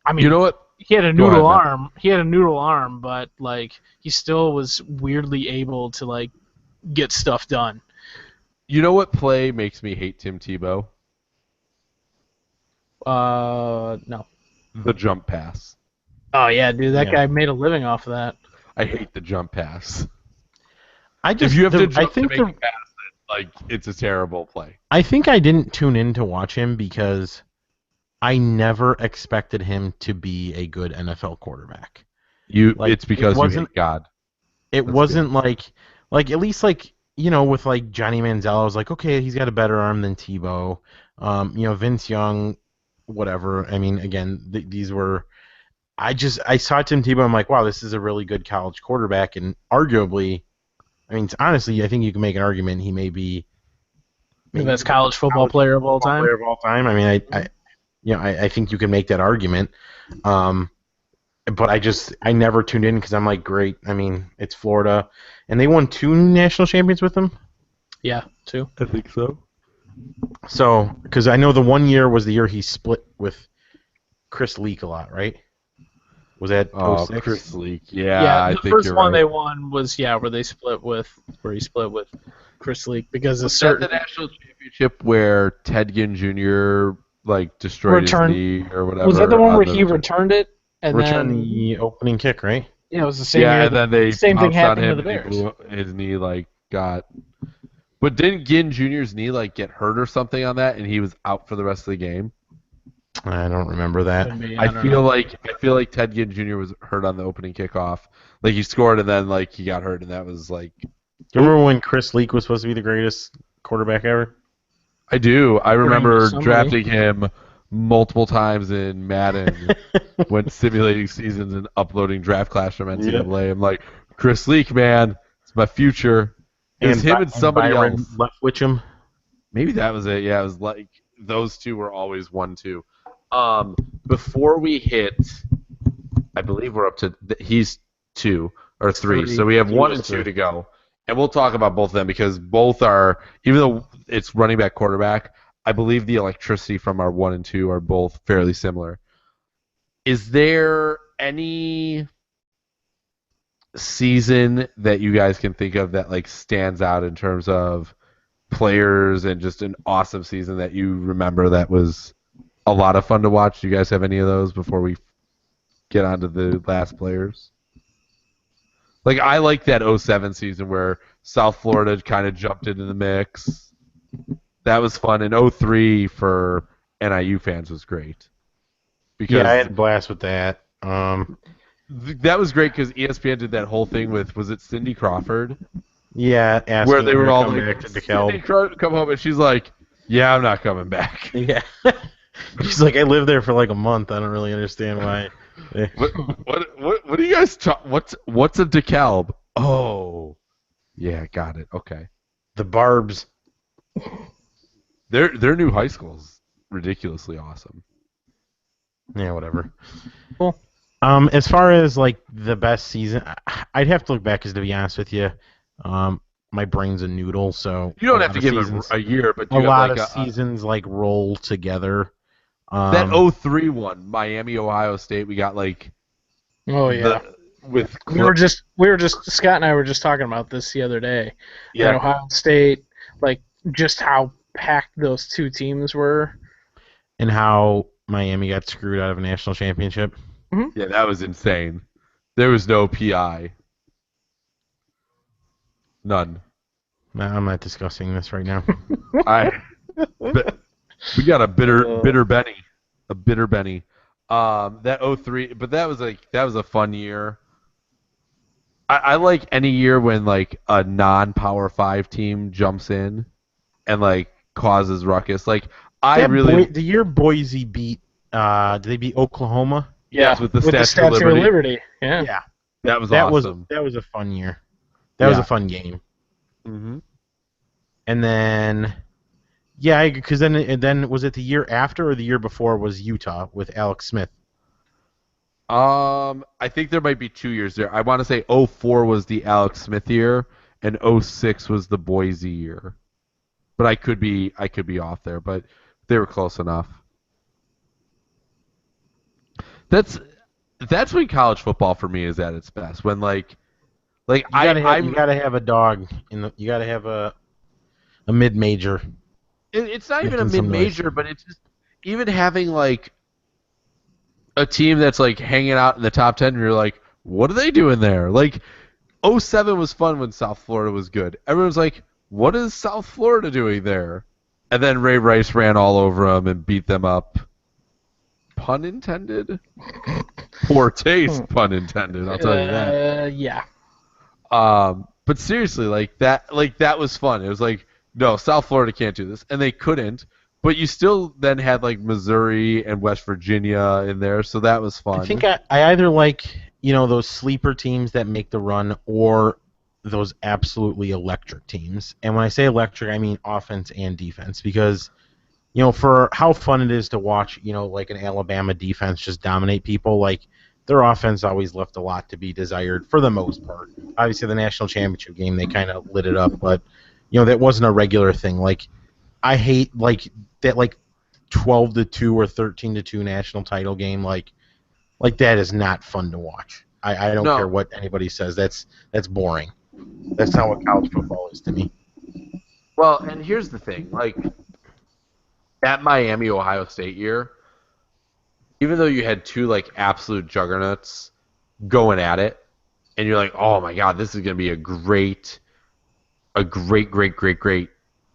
I mean, You know what? he had a Go noodle ahead, Matt. arm. He had a noodle arm, but, like, he still was weirdly able to, like, get stuff done. You know what play makes me hate Tim Tebow? No. The jump pass. Oh, yeah, dude, that Yeah. guy made a living off of that. I hate the jump pass. I just If you have to I jump to think make a pass, like it's a terrible play. I think I didn't tune in to watch him because I never expected him to be a good NFL quarterback. Like, It's because it you wasn't- hate God. It That's wasn't like at least like with like Johnny Manziel, I was like, okay, he's got a better arm than Tebow. Vince Young, whatever. I mean, again, these were. I saw Tim Tebow. I'm like, wow, this is a really good college quarterback, and arguably, I mean, honestly, I think you can make an argument he may be The best college football player of all time. player of all time. I mean, I think you can make that argument. But I never tuned in because I'm like, great. I mean, it's Florida, and they won 2 national champions with them. Yeah, too. I think so. So, because I know the one year was the year he split with Chris Leak a lot, right? Was that Oh, 06? Chris Leak. Yeah, I the think first you're one right. they won was where he split with Chris Leak because a Was that certain the national championship where Ted Ginn Jr. like destroyed Returned- his knee or whatever? was that the one on where he returned it and Return then the opening kick, right? yeah, it was the same Yeah, year. and then they same thing pounced on happened to him the and he Bears. blew his knee like got. But didn't Ginn Jr.'s knee like get hurt or something on that, and he was out for the rest of the game? I don't remember that. Maybe, I don't feel know. like Ted Ginn Jr. was hurt on the opening kickoff. Like he scored and then like he got hurt, and that was like. Do you remember when Chris Leak was supposed to be the greatest quarterback ever? I do. I remember somebody. drafting him multiple times in Madden when simulating seasons and uploading draft class from NCAA. I'm like, Chris Leak, man, it's my future. It was him and somebody Byron else. Leftwich. Maybe that was it. Yeah, it was like those two were always 1-2. Before we hit, I believe we're up to he's 2 or 3, so we have 1 and 2 to go, and we'll talk about both of them because both are, even though it's running back quarterback, I believe the electricity from our 1 and 2 are both fairly similar. Is there any season that you guys can think of that like stands out in terms of players and just an awesome season that you remember that was a lot of fun to watch? Do you guys have any of those before we get on to the last players? Like, I like that 07 season where South Florida kind of jumped into the mix. That was fun. And 03 for NIU fans was great. Because Yeah, I had a blast with that. that was great because ESPN did that whole thing with, was it Cindy Crawford? Yeah, asking Where they her were to all come like, back to Cindy DeKalb. Crawford come home, and she's like, yeah, I'm not coming back. Yeah. She's like, I lived there for like a month. I don't really understand why. What do you guys talk? What's a DeKalb? Oh, yeah, got it. Okay, The Barbs. their new high school is ridiculously awesome. Yeah, whatever. Cool. As far as like the best season, I'd have to look back because to be honest with you, my brain's a noodle. So You don't a have to lot give of it seasons- a year, but a you lot have of like seasons like roll together. that 03 one, Miami, Ohio State. We got like Oh yeah. with We were just Scott and I were just talking about this the other day. yeah. At Ohio State, like just how packed those two teams were. And how Miami got screwed out of a national championship. Yeah, that was insane. There was no PI. None. No, I'm not discussing this right now. But we got a bitter Benny. A bitter Benny. That 03, but that was a fun year. I like any year when like a non-Power 5 team jumps in and like causes ruckus. Like The year Boise beat, did they beat Oklahoma? Yes, with the Statue of Liberty. Yeah. Yeah. That was That awesome. was a fun year. That was a fun game. Mm-hmm. And then, yeah, because then was it the year after or the year before was Utah with Alex Smith? I think there might be 2 years there. I want to say 04 was the Alex Smith year, and 06 was the Boise year. But I could be off there, but they were close enough. That's when college football for me is at its best. When you gotta have a dog you gotta have a mid-major. It's not even a Making some mid-major, but it's just even having like a team that's like hanging out in the top 10, and you're like, what are they doing there? Like 07 was fun when South Florida was good. Everyone's like, what is South Florida doing there? And then Ray Rice ran all over them and beat them up. Pun intended? Poor taste, pun intended, I'll tell you that. Yeah. But seriously, that was fun. It was like, no, South Florida can't do this, and they couldn't. But you still then had like Missouri and West Virginia in there, so that was fun. I think I either like those sleeper teams that make the run or those absolutely electric teams. And when I say electric, I mean offense and defense, because for how fun it is to watch, like an Alabama defense just dominate people, like their offense always left a lot to be desired for the most part. Obviously, the national championship game, they kind of lit it up, but that wasn't a regular thing. Like, I hate that 12-2 or 13-2 national title game. Like that is not fun to watch. I don't care what anybody says. That's boring. That's not what college football is to me. Well, and here's the thing, like that Miami Ohio State year, even though you had two like absolute juggernauts going at it, and you're like, oh my god, this is gonna be a great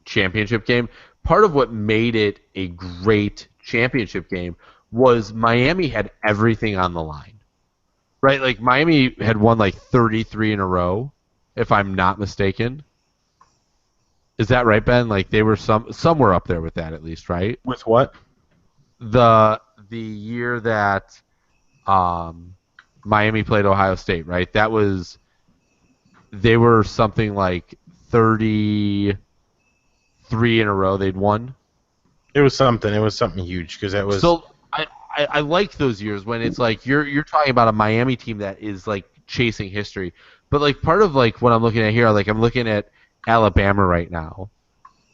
championship game. Part of what made it a great championship game was Miami had everything on the line, right? Like Miami had won like 33 in a row, if I'm not mistaken. Is that right, Ben? Like they were somewhere up there with that at least, right? With what? The year that Miami played Ohio State, right? They were something like 33 in a row they'd won. It was something huge because that was. So I like those years when it's like you're talking about a Miami team that is like chasing history, but like part of like what I'm looking at here, like I'm looking at Alabama right now,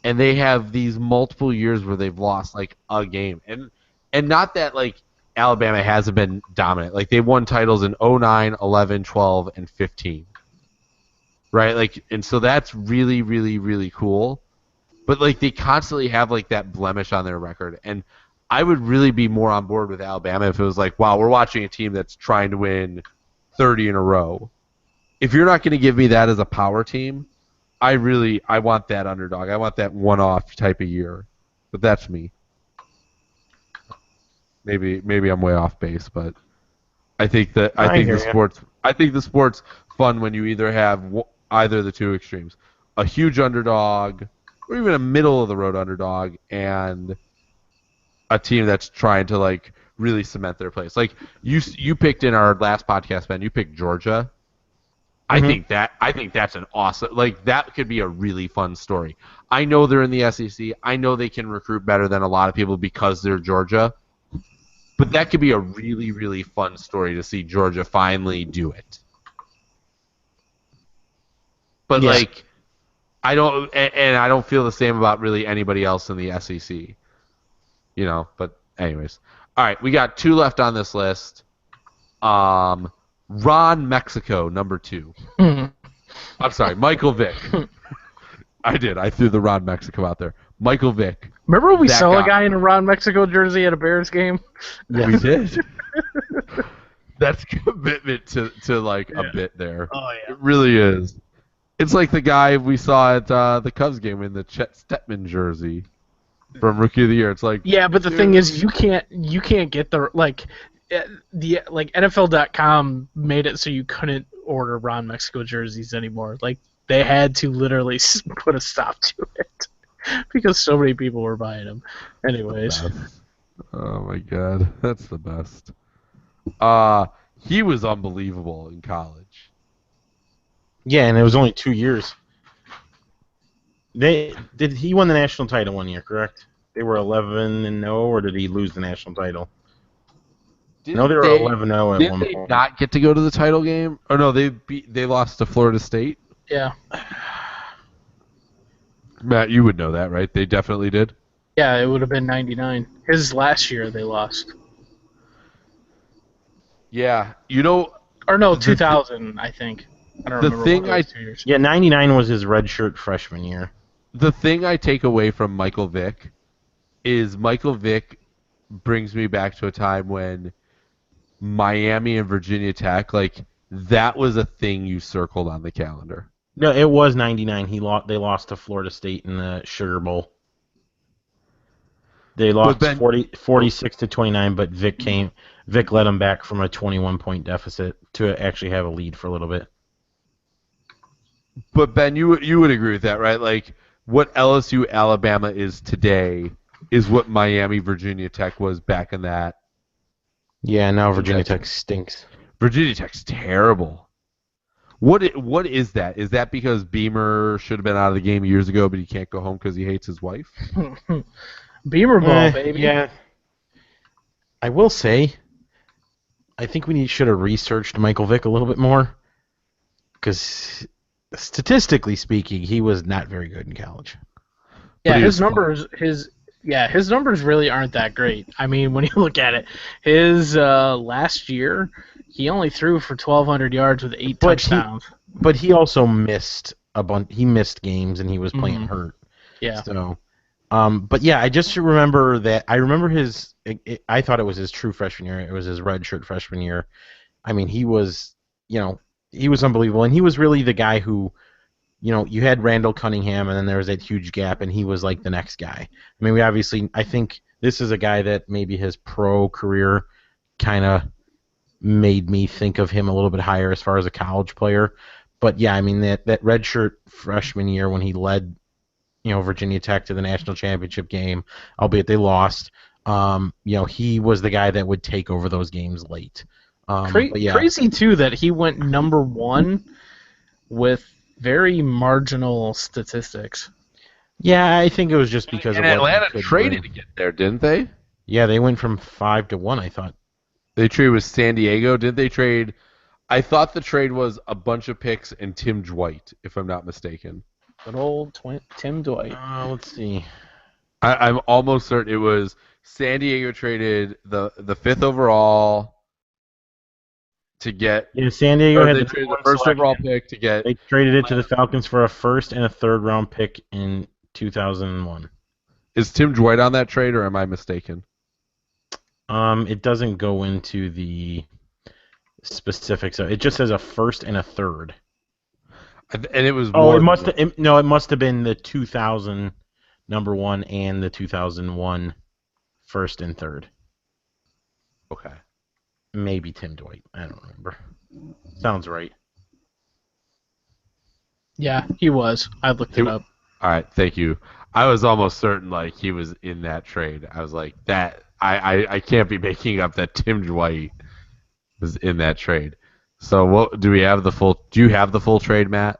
and they have these multiple years where they've lost like a game, and not that like Alabama hasn't been dominant, like they won titles in 09, 11, 12, and 15, right? Like, and so that's really, really, really cool. But like they constantly have like that blemish on their record, and I would really be more on board with Alabama if it was like, wow, we're watching a team that's trying to win 30 in a row. If you're not going to give me that as a power team, I want that underdog. I want that one-off type of year. But that's me. Maybe I'm way off base, but I think the sport's fun when you either have either of the two extremes, a huge underdog or even a middle of the road underdog and a team that's trying to like really cement their place. Like you picked in our last podcast, Ben, you picked Georgia. Mm-hmm. I think that's an awesome, like that could be a really fun story. I know they're in the SEC. I know they can recruit better than a lot of people because they're Georgia. But that could be a really, really fun story to see Georgia finally do it. But like I don't feel the same about really anybody else in the SEC. But anyways. All right, we got two left on this list. Ron Mexico, number 2. I'm sorry, Michael Vick. I did. I threw the Ron Mexico out there. Michael Vick. Remember we saw a guy in a Ron Mexico jersey at a Bears game? Yeah. We did. That's commitment to like a bit there. Oh, yeah. It really is. It's like the guy we saw at the Cubs game in the Chet Stettman jersey from Rookie of the Year. It's like, yeah, but the thing is, you can't get the NFL.com made it so you couldn't order Ron Mexico jerseys anymore. Like they had to literally put a stop to it. because so many people were buying him. Anyways, Best. Oh my god, that's the best. He was unbelievable in college. Yeah, and it was only 2 years. He won the national title 1 year, correct? They were 11-0, or did he lose the national title? No, they were 11-0 at Did one they point. not get to go to the title game? Or no, they lost to Florida State. yeah, Matt, you would know that, right? They definitely did. yeah, it would have been 99. His last year they lost, Yeah, you know or no, The- 2000, I think. I don't the remember thing one of those 2 years. Yeah, 99 was his redshirt freshman year. the thing I take away from Michael Vick is Michael Vick brings me back to a time when Miami and Virginia Tech, like that was a thing you circled on the calendar. No, it was 99. They lost to Florida State in the Sugar Bowl. They lost Ben- 46-29, but Vic led them back from a 21-point deficit to actually have a lead for a little bit. But Ben, you would agree with that, right? Like what LSU Alabama is today is what Miami Virginia Tech was back in that. Yeah, now Virginia Tech stinks. Virginia Tech's terrible. What is that? Is that because Beamer should have been out of the game years ago, but he can't go home because he hates his wife? Beamer ball, baby. Yeah. I will say, I think we should have researched Michael Vick a little bit more, because statistically speaking, he was not very good in college. Yeah, he his was numbers, his numbers really aren't that great. I mean, when you look at it, his last year, he only threw for 1,200 yards with 8 touchdowns. But he also missed a bunch. He missed games, and he was playing hurt. Yeah. So, but yeah, I just remember that. I remember his. I thought it was his true freshman year. It was his redshirt freshman year. I mean, he was, he was unbelievable, and he was really the guy who, you had Randall Cunningham, and then there was that huge gap, and he was like the next guy. I mean, I think this is a guy that maybe his pro career kind of made me think of him a little bit higher as far as a college player. But yeah, I mean that redshirt freshman year when he led, Virginia Tech to the national championship game, albeit they lost. He was the guy that would take over those games late. But yeah. Crazy too that he went number 1 with very marginal statistics. Yeah, I think it was just because And of what he Atlanta could traded bring. to get there, didn't they? Yeah, they went from 5-1, I thought. They traded with San Diego. Did they trade? I thought the trade was a bunch of picks and Tim Dwight, if I'm not mistaken. Good old Tim Dwight. Let's see. I'm almost certain it was San Diego traded the 5th overall to get. Yeah, San Diego had They the traded number the first 1 overall selection. pick to get. They traded it to the Falcons for a first and a third round pick in 2001. Is Tim Dwight on that trade, or am I mistaken? It doesn't go into the specifics. It just says a first and a third. And it was. Oh, more it than must have been the 2000 number 1 and the 2001 first and third. Okay. Maybe Tim Dwight. I don't remember. Sounds right. Yeah, he was. I looked it up. All right, thank you. I was almost certain like he was in that trade. I was like that. I can't be making up that Tim Dwight was in that trade. So what do we have the full? Do you have the full trade, Matt?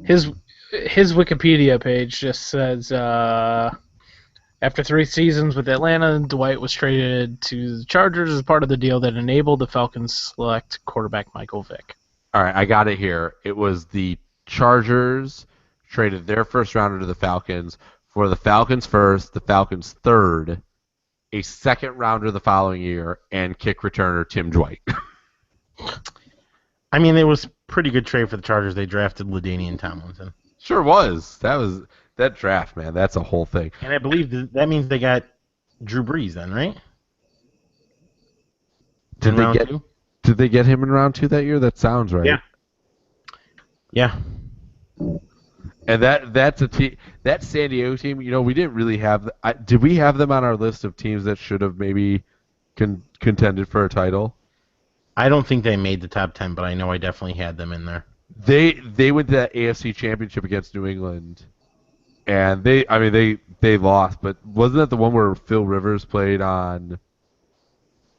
His Wikipedia page just says after 3 seasons with Atlanta, Dwight was traded to the Chargers as part of the deal that enabled the Falcons select quarterback Michael Vick. All right, I got it here. It was the Chargers traded their first rounder to the Falcons for the Falcons first, the Falcons third, a second rounder the following year, and kick returner Tim Dwight. I mean, it was pretty good trade for the Chargers. They drafted LaDainian Tomlinson. Sure was. That draft, man. That's a whole thing. And I believe that means they got Drew Brees then, right? Did In they round get 2? Did they get him in round 2 that year? That sounds right. Yeah. Yeah. And that's a team. That San Diego team. We didn't really have. Did we have them on our list of teams that should have maybe contended for a title? I don't think they made the top 10, but I know I definitely had them in there. They went to that AFC Championship against New England and they lost, but wasn't that the one where Phil Rivers played on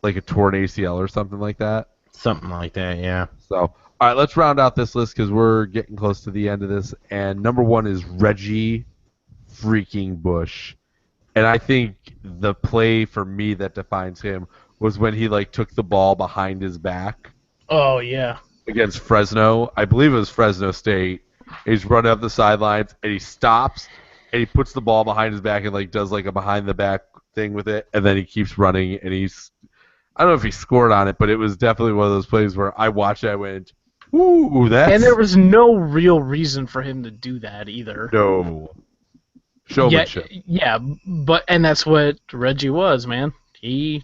like a torn ACL or something like that? Something like that, yeah. So, all right, let's round out this list because we're getting close to the end of this. And number 1 is Reggie freaking Bush. And I think the play for me that defines him was when he like took the ball behind his back Oh yeah. against Fresno. I believe it was Fresno State. He's running up the sidelines and he stops and he puts the ball behind his back and like does like a behind the back thing with it, and then he keeps running and I don't know if he scored on it, but it was definitely one of those plays where I watched it, I went, ooh, that's And there was no real reason for him to do that either. no showmanship. Yeah, but that's what Reggie was, man. He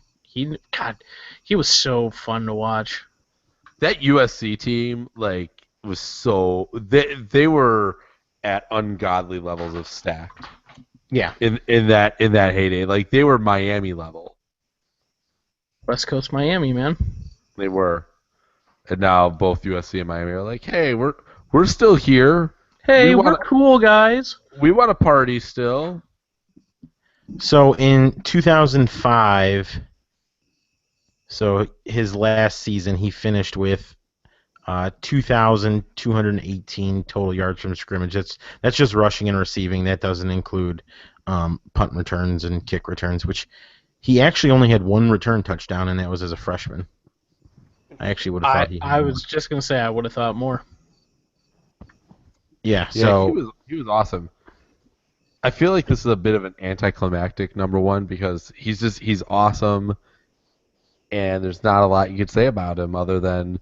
was so fun to watch. That USC team like was so they were at ungodly levels of stacked Yeah. in that heyday. Like they were Miami level. West Coast Miami, man. They were. And now both USC and Miami are like, hey, we're still here. Hey, We we're wanna- cool guys. We want to party still. So in 2005, so his last season, he finished with 2,218 total yards from scrimmage. That's just rushing and receiving. That doesn't include punt returns and kick returns, which he actually only had one return touchdown, and that was as a freshman. I actually would have thought he had I more. was just gonna say I would have thought more. Yeah, Yeah, so he was awesome. I feel like this is a bit of an anticlimactic number 1 because he's awesome, and there's not a lot you could say about him other than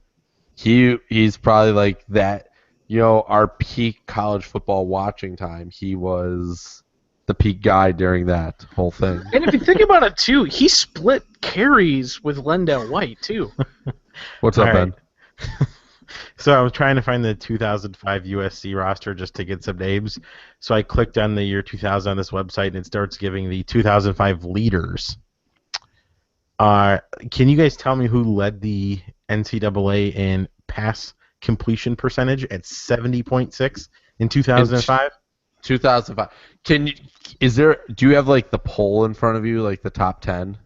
he's probably like that. You know, our peak college football watching time. He was the peak guy during that whole thing. And if you think about it too, he split carries with Lendell White too. What's up, All right. Ben? So I was trying to find the 2005 USC roster just to get some names. So I clicked on the year 2000 on this website, and it starts giving the 2005 leaders. Can you guys tell me who led the NCAA in pass completion percentage at 70.6 in 2005? 2005. Do you have like the poll in front of you, like the top 10?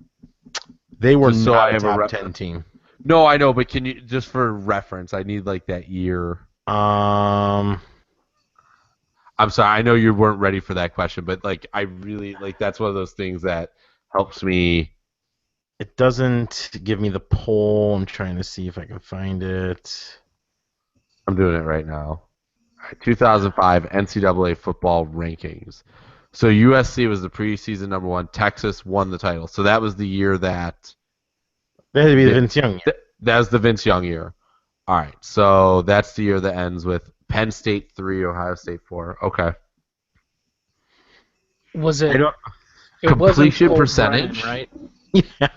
They were Just so not I a have a top reference. 10 team. No, I know, but can you just for reference? I need like that year. Um, I'm sorry, I know you weren't ready for that question, but like I really like that's one of those things that helps me. it doesn't give me the poll. I'm trying to see if I can find it. I'm doing it right now. All right, 2005 NCAA football rankings. So USC was the preseason number 1. Texas won the title. So that was the year that That had to be the Yeah. Vince Young year. that was the Vince Young year. All right, so that's the year that ends with Penn State 3, Ohio State 4. Okay. Was I it? don't. It wasn't Completion Cole percentage? Brennan, right? Yeah.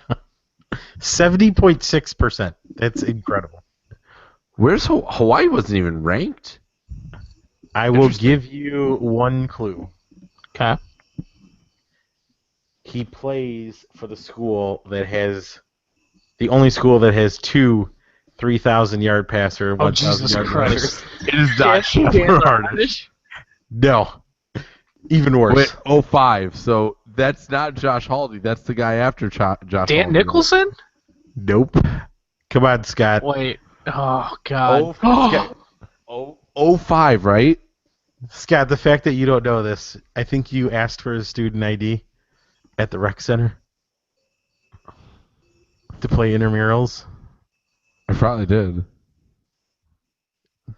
70.6%. That's incredible. Where's Hawaii wasn't even ranked? I will Interesting. give you one clue. Okay. He plays for the school that has the only school that has two 3,000-yard passer, Oh 1,000 Jesus yard Christ! It is not Chandler Hardish. Hardish? No. Even worse. Wait, 05. So that's not Josh Haldy. That's the guy after Josh Dan Haldy. Nicholson? Nope. Come on, Scott. Wait. Oh God. Oh, 05, right? Scott, the fact that you don't know this, I think you asked for his student ID at the rec center to play intramurals. I probably did.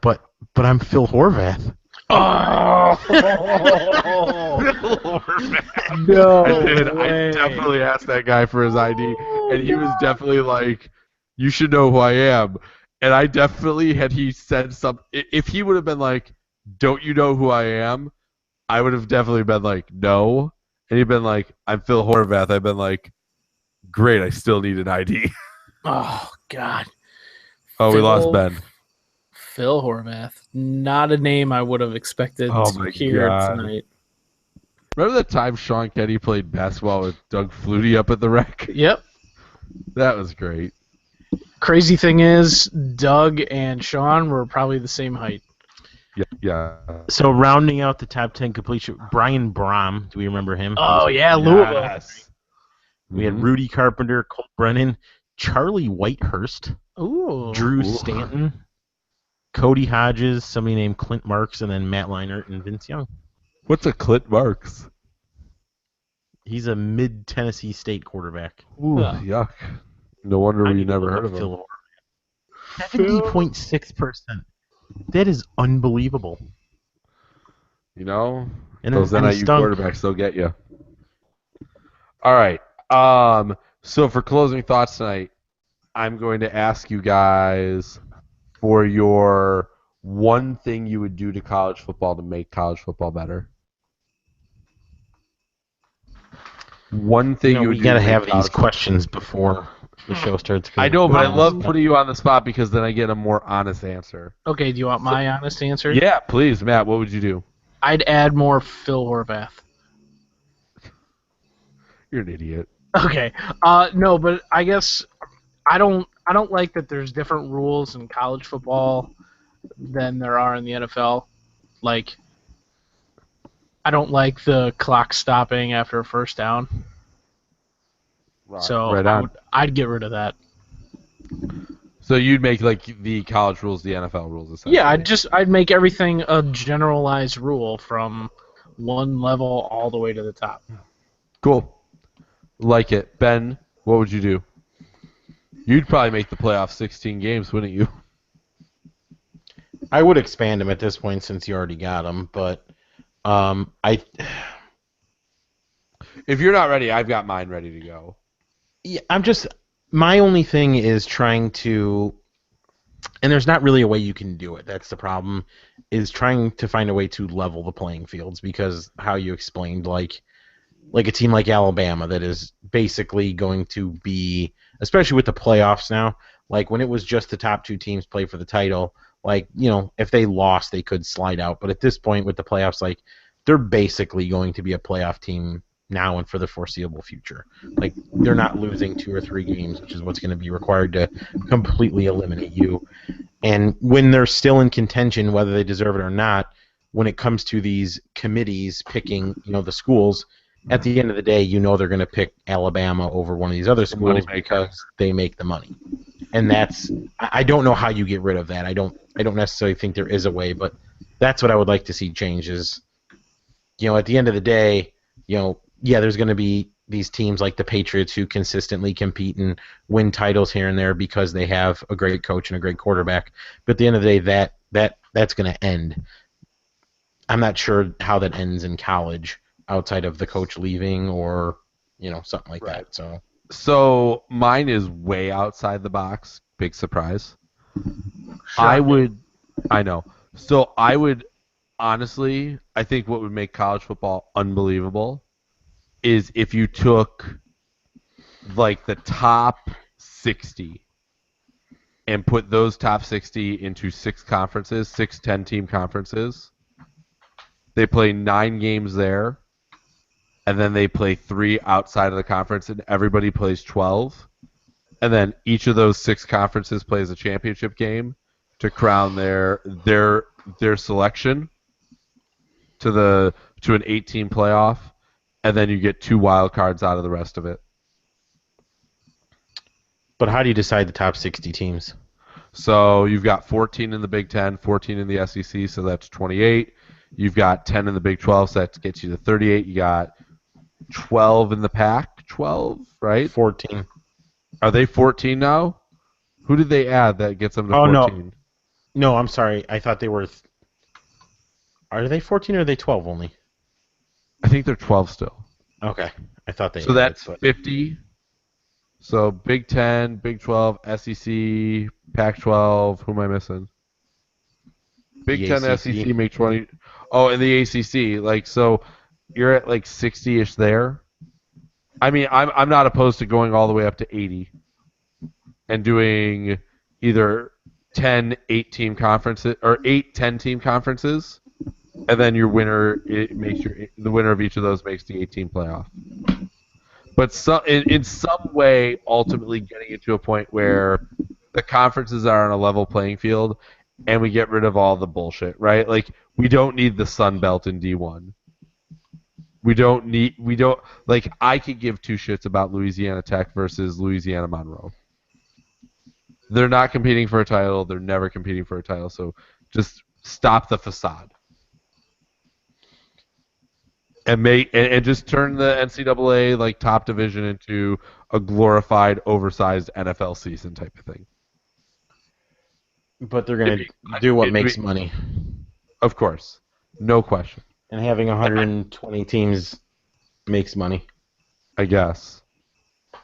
But I'm Phil Horvath. Oh. No. I did. I way. definitely asked that guy for his ID, and he was definitely like, "You should know who I am." And I definitely had he said something. If he would have been like, "Don't you know who I am?" I would have definitely been like, "No." And he'd been like, "I'm Phil Horvath." I've been like, "Great, I still need an ID." Oh God. Oh, we Phil- lost Ben. Phil Horvath. Not a name I would have expected Oh to my hear God. tonight. Remember that time Sean Kenny played basketball with Doug Flutie up at the rec? Yep. That was great. Crazy thing is, Doug and Sean were probably the same height. Yeah. So rounding out the top 10 completion, Brian Brom. Do we remember him? Oh yeah, Louisville. Yes. We had Mhm. Rudy Carpenter, Colt Brennan, Charlie Whitehurst, Ooh. Drew Ooh. Stanton, Cody Hodges, somebody named Clint Marks, and then Matt Leinart and Vince Young. What's a Clint Marks? He's a mid-Tennessee State quarterback. Ooh, Yeah. yuck. No wonder I we need to never look heard up of him. Phil Horvath. 70.6%. That is unbelievable. You know, And those then he NIU stunk. quarterbacks, they'll get you. All right. So for closing thoughts tonight, I'm going to ask you guys for your one thing you would do to college football to make college football better. One thing you would we do got to to make have these college questions before the show starts. 'cause I know, but I we're love on the putting you on the spot because then I get a more honest answer. Okay, do you want my honest answer? Yeah, please, Matt. What would you do? I'd add more Phil Horvath. You're an idiot. Okay. No, but I guess I don't like that there's different rules in college football than there are in the NFL. Like, I don't like the clock stopping after a first down. So Right on. I'd get rid of that. So you'd make like the college rules the NFL rules, essentially. Yeah, I'd make everything a generalized rule from one level all the way to the top. Cool. Like it. Ben, what would you do? You'd probably make the playoffs 16 games, wouldn't you? I would expand him at this point since you already got him, but If you're not ready, I've got mine ready to go. yeah, my only thing is trying to, and there's not really a way you can do it. That's the problem, is trying to find a way to level the playing fields, because how you explained, like a team like Alabama that is basically going to be, especially with the playoffs now, like when it was just the top two teams play for the title, like, if they lost, they could slide out. But at this point with the playoffs, like, they're basically going to be a playoff team now and for the foreseeable future. Like, they're not losing 2 or 3 games, which is what's going to be required to completely eliminate you. And when they're still in contention, whether they deserve it or not, when it comes to these committees picking, the schools, at the end of the day, they're going to pick Alabama over one of these other schools because they make the money. And I don't know how you get rid of that. I don't necessarily think there is a way, but that's what I would like to see change is, at the end of the day, there's going to be these teams like the Patriots who consistently compete and win titles here and there because they have a great coach and a great quarterback. But at the end of the day, that's going to end. I'm not sure how that ends in college outside of the coach leaving or, something like that. So mine is way outside the box. Big surprise. Shocking. I know. So I would, honestly, I think what would make college football unbelievable is if you took like the top 60 and put those top 60 into 6 conferences, 6 10-team conferences. They play 9 games there, and then they play 3 outside of the conference, and everybody plays 12. And then each of those 6 conferences plays a championship game to crown their selection to an 8-team playoff, and then you get 2 wild cards out of the rest of it. But how do you decide the top 60 teams? So you've got 14 in the Big Ten, 14 in the SEC, so that's 28. You've got 10 in the Big 12, so that gets you to 38. You got 12 in the Pac 12, right? 14. Are they 14 now? Who did they add that gets them to 14? No, I'm sorry. I thought they were. Are they 14 or are they 12 only? I think they're 12 still. Okay. I thought they. So that's 50. So Big 10, Big 12, SEC, Pac 12. Who am I missing? Big 10, ACC. SEC make 20. Oh, and the ACC. Like, so you're at like 60-ish there. I mean, I'm not opposed to going all the way up to 80 and doing either 10 8-team conferences or 8 10-team conferences, and then your winner the winner of each of those makes the 18 playoff. But in some way, ultimately getting it to a point where the conferences are on a level playing field, and we get rid of all the bullshit, right? Like, we don't need the Sun Belt in D1. I could give two shits about Louisiana Tech versus Louisiana Monroe. They're not competing for a title. They're never competing for a title. So just stop the facade. And just turn the NCAA like top division into a glorified, oversized NFL season type of thing. But they're going to do what makes money. Of course. No question. And having 120 teams makes money. I guess.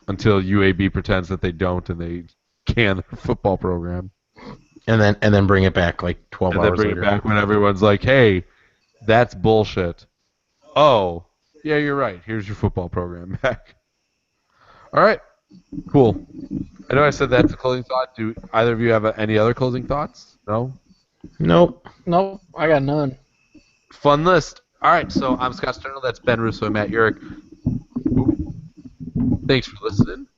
Until UAB pretends that they don't and they can their football program. And then bring it back like 12 and hours then bring later. It back when everyone's like, hey, that's bullshit. Oh, yeah, you're right. Here's your football program back. All right. Cool. I know I said that's a closing thought. Do either of you have any other closing thoughts? No? Nope. Nope, I got none. Fun list. All right, so I'm Scott Sternal. That's Ben Russo and Matt Urich. Thanks for listening.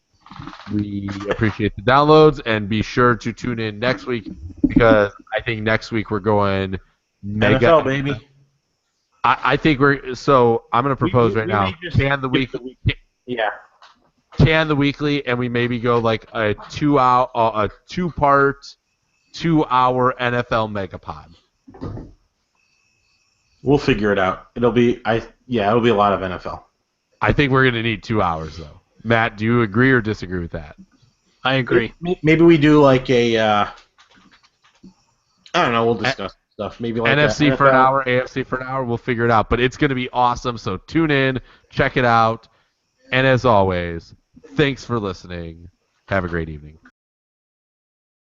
We appreciate the downloads, and be sure to tune in next week because I think next week we're going mega. NFL, baby. I think we're so. I'm going to propose right now. Can the weekly? Yeah. Can the weekly, and we maybe go like a 2-hour, a 2-part, 2-hour NFL megapod. We'll figure it out. It'll be a lot of NFL. I think we're going to need 2 hours though. Matt, do you agree or disagree with that? I agree. Maybe we do like a. I don't know. We'll discuss stuff. Maybe like NFC for an hour, AFC for an hour. We'll figure it out. But it's going to be awesome. So tune in, check it out, and as always, thanks for listening. Have a great evening.